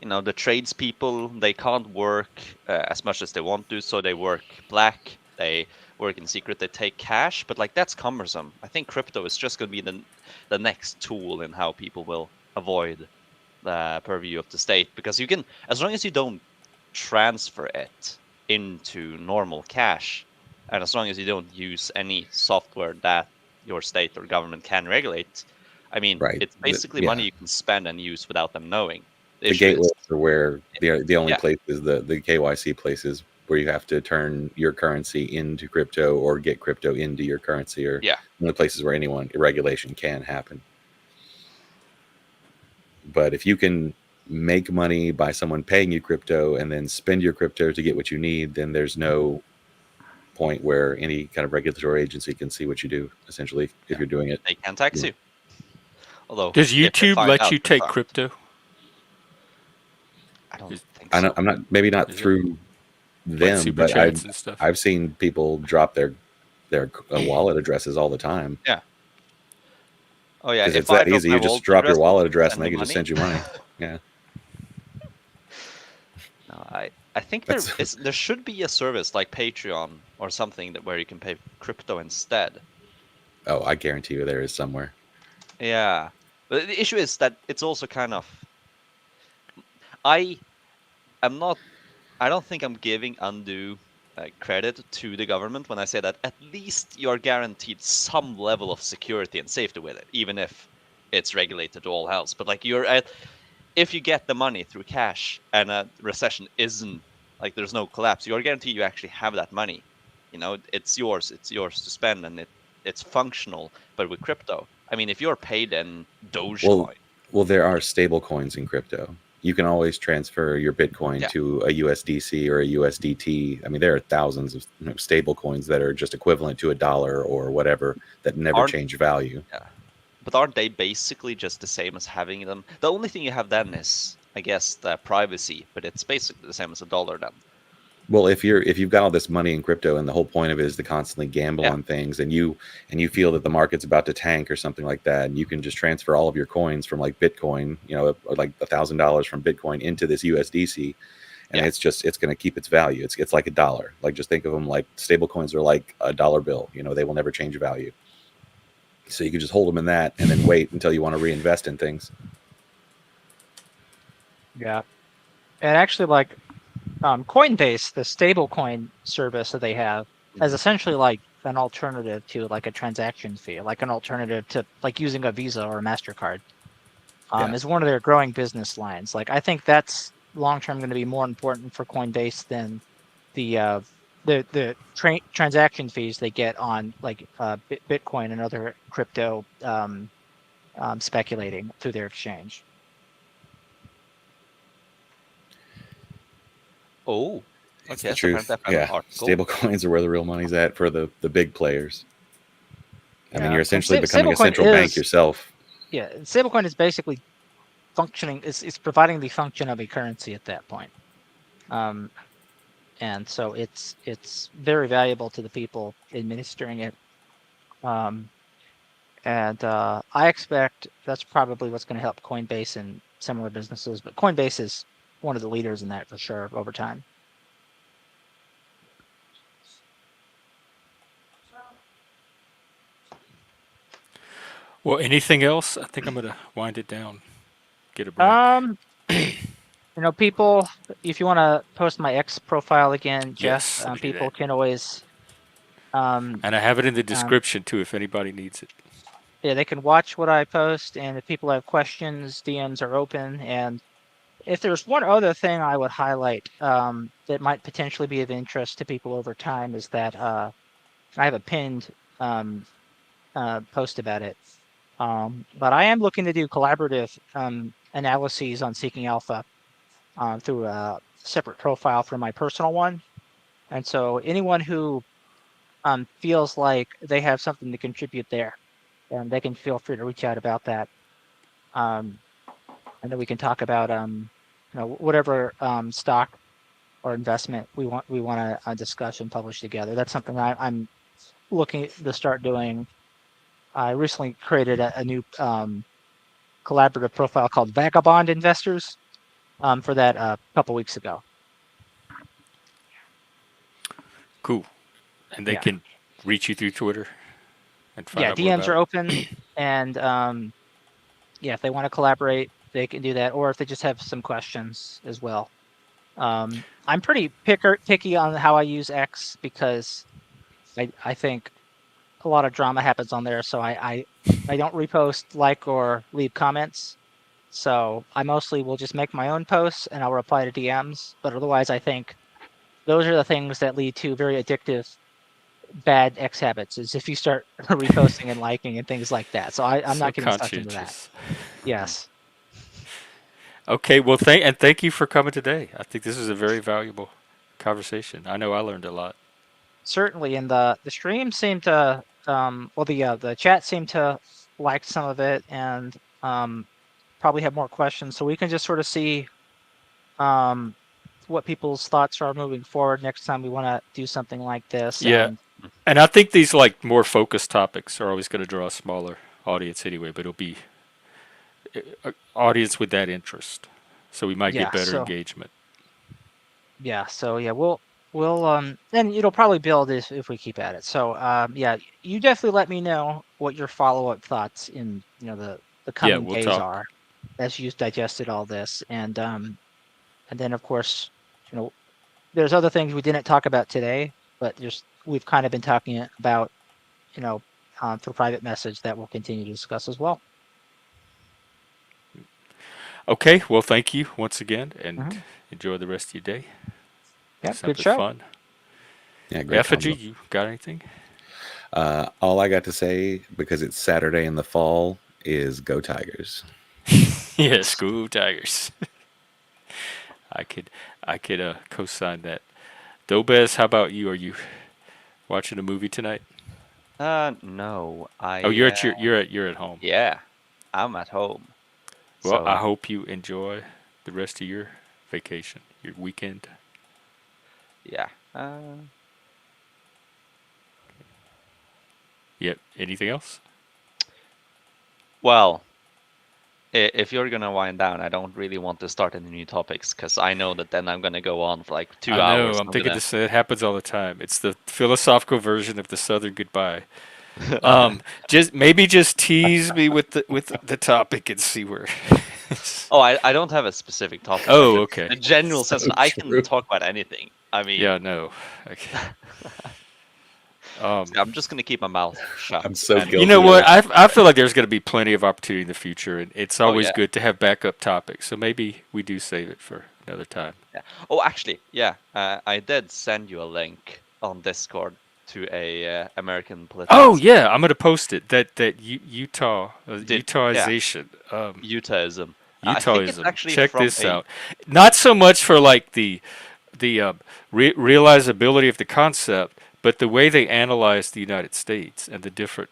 H: the tradespeople, they can't work as much as they want to, so they work black, they work in secret, they take cash, but like that's cumbersome. I think crypto is just going to be the next tool in how people will avoid the purview of the state, because you can, as long as you don't transfer it into normal cash, and as long as you don't use any software that your state or government can regulate, I mean,
F: Right.
H: it's basically
F: Yeah.
H: money you can spend and use without them knowing.
F: The
H: issue is-
F: gateways are where the only
H: Yeah.
F: places, the KYC places where you have to turn your currency into crypto or get crypto into your currency, or
H: Yeah.
F: one of the places where regulation can happen. But if you can make money by someone paying you crypto and then spend your crypto to get what you need, then there's no point where any kind of regulatory agency can see what you do, essentially, if you're doing it.
H: They can tax
F: Yeah.
H: you. Although,
C: Does
H: if they
C: YouTube
H: find
C: let
H: out,
C: you
H: they're
C: take
H: fucked.
C: crypto?
H: I don't think
F: I
H: so.
F: know, I'm not, maybe not
C: Is it?
F: through
C: Like
F: them,
C: super
F: but
C: chats and stuff.
F: I've seen people drop their wallet addresses all the time.
H: Oh yeah,
F: Because
H: if
F: it's that
H: I drop
F: easy.
H: my
F: You just
H: wallet
F: drop your
H: address,
F: wallet address and
H: send
F: they
H: me
F: can just
H: money?
F: send you money. Yeah.
H: No, I think
F: That's-
H: there should be a service like Patreon or something where you can pay crypto instead.
F: Oh, I guarantee you there is somewhere.
H: Yeah, but the issue is that it's also kind of. I don't think I'm giving undue credit to the government when I say that at least you're guaranteed some level of security and safety with it, even if it's regulated to all else. But like if you get the money through cash and a recession isn't like there's no collapse, you're guaranteed you actually have that money. It's yours to spend, and it's functional. But with crypto, I mean, if you're paid in Dogecoin,
F: Well, there are stable coins in crypto. You can always transfer your Bitcoin
H: Yeah.
F: to a USDC or a USDT. I mean, there are thousands of stable coins that are just equivalent to $1 or whatever that never
H: Aren't-
F: change value.
H: but aren't they basically just the same as having them? The only thing you have then is, I guess, the privacy, but it's basically the same as $1 then.
F: Well, if you've got all this money in crypto and the whole point of it is to constantly gamble
H: Yeah.
F: on things, and you feel that the market's about to tank or something like that, and you can just transfer all of your coins from like Bitcoin, like $1,000 from Bitcoin into this USDC, and
H: Yeah.
F: it's going to keep its value. It's like $1. Like, just think of them like stable coins are like a dollar bill. They will never change value. So you can just hold them in that and then wait until you want to reinvest in things.
A: Yeah. And actually, like Coinbase, the stablecoin service that they have, is essentially like an alternative to like a transaction fee, like an alternative to like using a Visa or a MasterCard.
F: Yeah.
A: Is one of their growing business lines. Like, I think that's long term going to be more important for Coinbase than the transaction fees they get on like Bitcoin and other crypto speculating through their exchange.
H: Oh,
F: It's
H: okay.
F: the
H: So
F: truth.
H: apparently I found an
F: Yeah,
H: article.
F: stable coins are where the real money's at for the big players. I mean,
A: Yeah.
F: you're essentially
A: And
F: becoming a
A: stablecoin
F: central bank
A: is-
F: yourself.
A: Yeah, stablecoin is basically functioning. It's providing the function of a currency at that point, and so it's very valuable to the people administering it. And I expect that's probably what's going to help Coinbase and similar businesses. But Coinbase is one of the leaders in that for sure over time.
C: Well, anything else? I think I'm gonna wind it down. Get a break.
A: People, if you want to post my X profile again,
C: Yes,
A: Jeff,
C: let me do
A: people
C: that.
A: can always,
C: And I have it in the description too, if anybody needs it.
A: yeah, they can watch what I post, and if people have questions, DMs are open. And if there's one other thing I would highlight that might potentially be of interest to people over time is that I have a pinned post about it. But I am looking to do collaborative analyses on Seeking Alpha through a separate profile from my personal one. And so anyone who feels like they have something to contribute there, and they can feel free to reach out about that. And then we can talk about whatever stock or investment we want to discuss and publish together. That's something I'm looking to start doing. I recently created a new collaborative profile called Vagabond Investors for that a couple weeks ago.
C: Cool. And they
A: Yeah.
C: can reach you through Twitter and find
A: Yeah,
C: out more
A: DMs
C: about
A: are
C: it.
A: open, and yeah, if they want to collaborate, they can do that, or if they just have some questions as well. I'm pretty picky on how I use X because I think a lot of drama happens on there, so I don't repost, like, or leave comments. So I mostly will just make my own posts and I'll reply to DMs. But otherwise, I think those are the things that lead to very addictive bad X habits. Is if you start reposting and liking and things like that. So I'm
C: So
A: not getting sucked into that.
C: conscientious.
A: Yes.
C: Okay, well, thank you for coming today. I think this is a very valuable conversation. I know I learned a lot.
A: Certainly, and the stream seemed to the chat seemed to like some of it, and probably have more questions, so we can just sort of see what people's thoughts are moving forward next time we want to do something like this.
C: Yeah. And I think these like more focused topics are always going to draw a smaller audience anyway, but it'll be an audience with that interest. So we might
A: Yeah,
C: get better
A: so-
C: engagement.
A: So yeah, we'll and it'll probably build if we keep at it. So yeah, you definitely let me know what your follow-up thoughts in the coming
C: we'll
A: days
C: talk.
A: are as you've digested all this, and then of course there's other things we didn't talk about today, but we've kind of been talking about through private message that we'll continue to discuss as well.
C: Okay, well, thank you once again, and
A: Mhm.
C: enjoy the rest of your day.
A: Yeah,
C: Something
A: good show.
C: fun.
F: Yeah, great
C: Effigy,
F: combo.
C: you got anything?
F: All I got to say, because it's Saturday in the fall, is go Tigers.
C: Yes, go Tigers. I could co-sign that. Dobez, how about you? Are you watching a movie tonight?
H: No, I.
C: Oh, you're at home.
H: Yeah, I'm at home.
C: Well,
H: So,
C: I hope you enjoy the rest of your vacation, your weekend.
H: yeah.
C: Yep. Anything else?
H: Well, if you're gonna wind down, I don't really want to start any new topics because I know that then I'm gonna go on for like 2
C: I know.
H: hours.
C: I'm thinking this. It happens all the time. It's the philosophical version of the Southern goodbye. Just tease me with the topic and see where.
H: Oh, I don't have a specific topic.
C: Oh,
H: but
C: okay.
H: A general
F: So
H: sense. I
F: true.
H: can talk about anything. I mean,
C: Yeah. No. Okay.
H: I'm just gonna keep my mouth shut.
F: I'm so
H: and-
F: guilty.
C: You know what? I feel like there's going to be plenty of opportunity in the future, and it's always
H: yeah.
C: good to have backup topics. So maybe we do save it for another time.
H: Oh, actually, yeah. I did send you a link on Discord to a American political.
C: Oh yeah, I'm going to post it. That Utah Utahisation.
H: Utahism. I think it's
C: Utahism.
H: actually
C: Check
H: from
C: this
H: a-
C: out. Not so much for like the realizability of the concept, but the way they analyze the United States and the different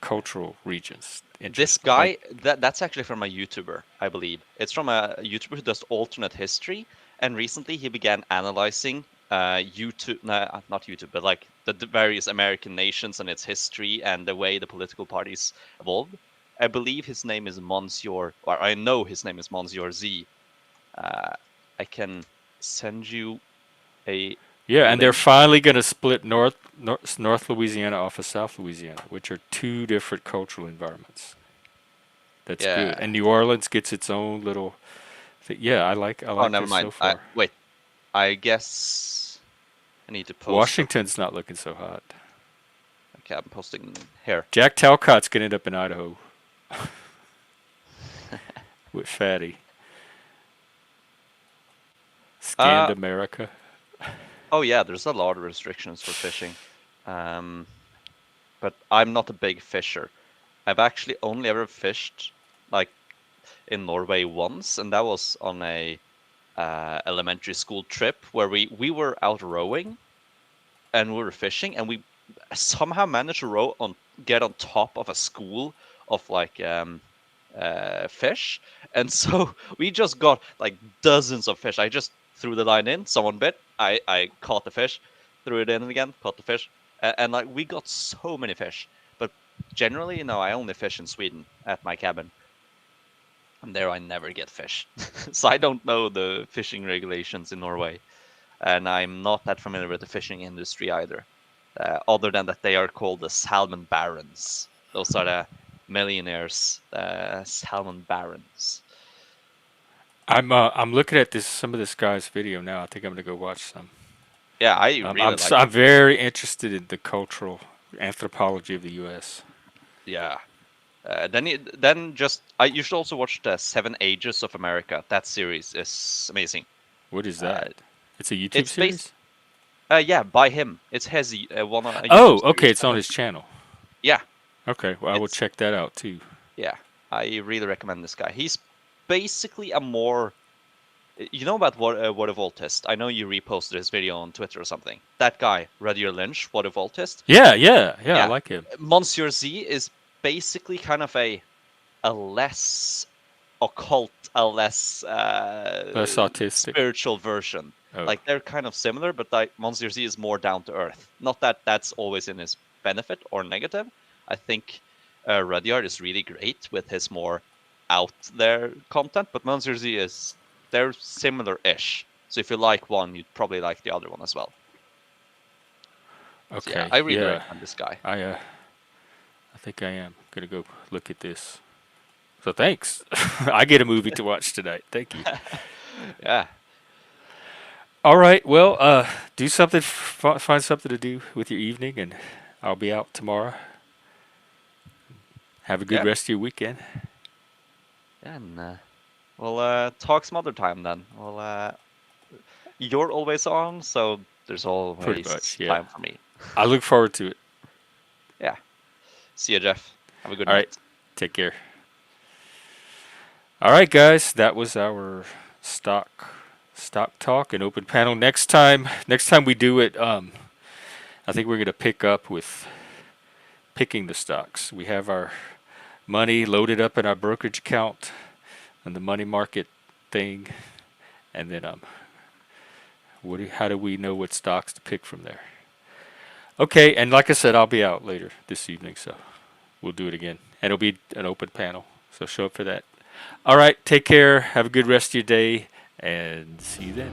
C: cultural regions.
H: This
C: Interesting.
H: guy, that's actually from a YouTuber, I believe. It's from a YouTuber who does alternate history, and recently he began analyzing not YouTube, but like the various American nations and its history and the way the political parties evolved. I believe his name is Monsieur, or I know his name is Monsieur Z. I can send you a.
C: Yeah, and they're
H: link.
C: finally going to split North Louisiana off of South Louisiana, which are two different cultural environments. That's
H: Yeah.
C: good. And New Orleans gets its own little. Yeah, I like.
H: Oh, never
C: this
H: mind.
C: so far.
H: Wait, I guess I need to post.
C: Washington's not looking so hot.
H: Okay, I'm posting here.
C: Jack Talcott's gonna end up in Idaho with Fatty. Scanned America.
H: Oh yeah, there's a lot of restrictions for fishing, but I'm not a big fisher. I've actually only ever fished like in Norway once, and that was on a elementary school trip where we were out rowing and we were fishing, and we somehow managed to get on top of a school of like fish, and so we just got like dozens of fish. I just threw the line in, someone bit, I caught the fish, threw it in again, caught the fish, and like we got so many fish. But generally, you know, I only fish in Sweden at my cabin, and there I never get fish. So I don't know the fishing regulations in Norway, and I'm not that familiar with the fishing industry either. Other than that, they are called the salmon barons. Those are the millionaires, salmon barons.
C: I'm looking at some of this guy's video now. I think I'm gonna go watch some.
H: Yeah, I really
C: I'm,
H: like
C: so, I'm very interested in the cultural anthropology of the U.S.
H: Yeah. You should also watch the 7 Ages of America. That series is amazing.
C: What is that? It's a YouTube
H: it's
C: series.
H: Yeah, by him. It's his one.
C: Oh, okay. It's on his channel.
H: Yeah.
C: Okay. Well, I will check that out too.
H: Yeah, I really recommend this guy. He's basically a more. You know about what a voltist? I know you reposted his video on Twitter or something. That guy, Rudyard Lynch, what a voltist.
C: Yeah. I
H: Yeah.
C: like him.
H: Monsieur Z is basically kind of a less occult, a less
C: autistic
H: spiritual version.
C: Oh.
H: Like they're kind of similar, but like Monsieur Z is more down to earth. Not that that's always in his benefit or negative. I think Rudyard is really great with his more out there content, but Monsieur Z they're similar-ish. So if you like one, you'd probably like the other one as well.
C: Okay.
H: So yeah, I really recommend this guy.
C: I think I am gonna go look at this. So thanks. I get a movie to watch tonight. Thank you.
H: Yeah.
C: All right. Well, do something. Find something to do with your evening, and I'll be out tomorrow. Have a good rest of your weekend.
H: Yeah, and we'll talk some other time then. Well, you're always on, so there's always
C: much, yeah.
H: time for me.
C: I look forward to it.
H: Yeah. See you, Jeff. Have a good
C: All
H: night.
C: right. Take care. All right, guys. That was our stock talk and open panel. Next time we do it, I think we're gonna pick up with picking the stocks. We have our money loaded up in our brokerage account and the money market thing, and then how do we know what stocks to pick from there? Okay, and like I said, I'll be out later this evening, so we'll do it again, and it'll be an open panel, so show up for that. All right, take care, have a good rest of your day, and see you then.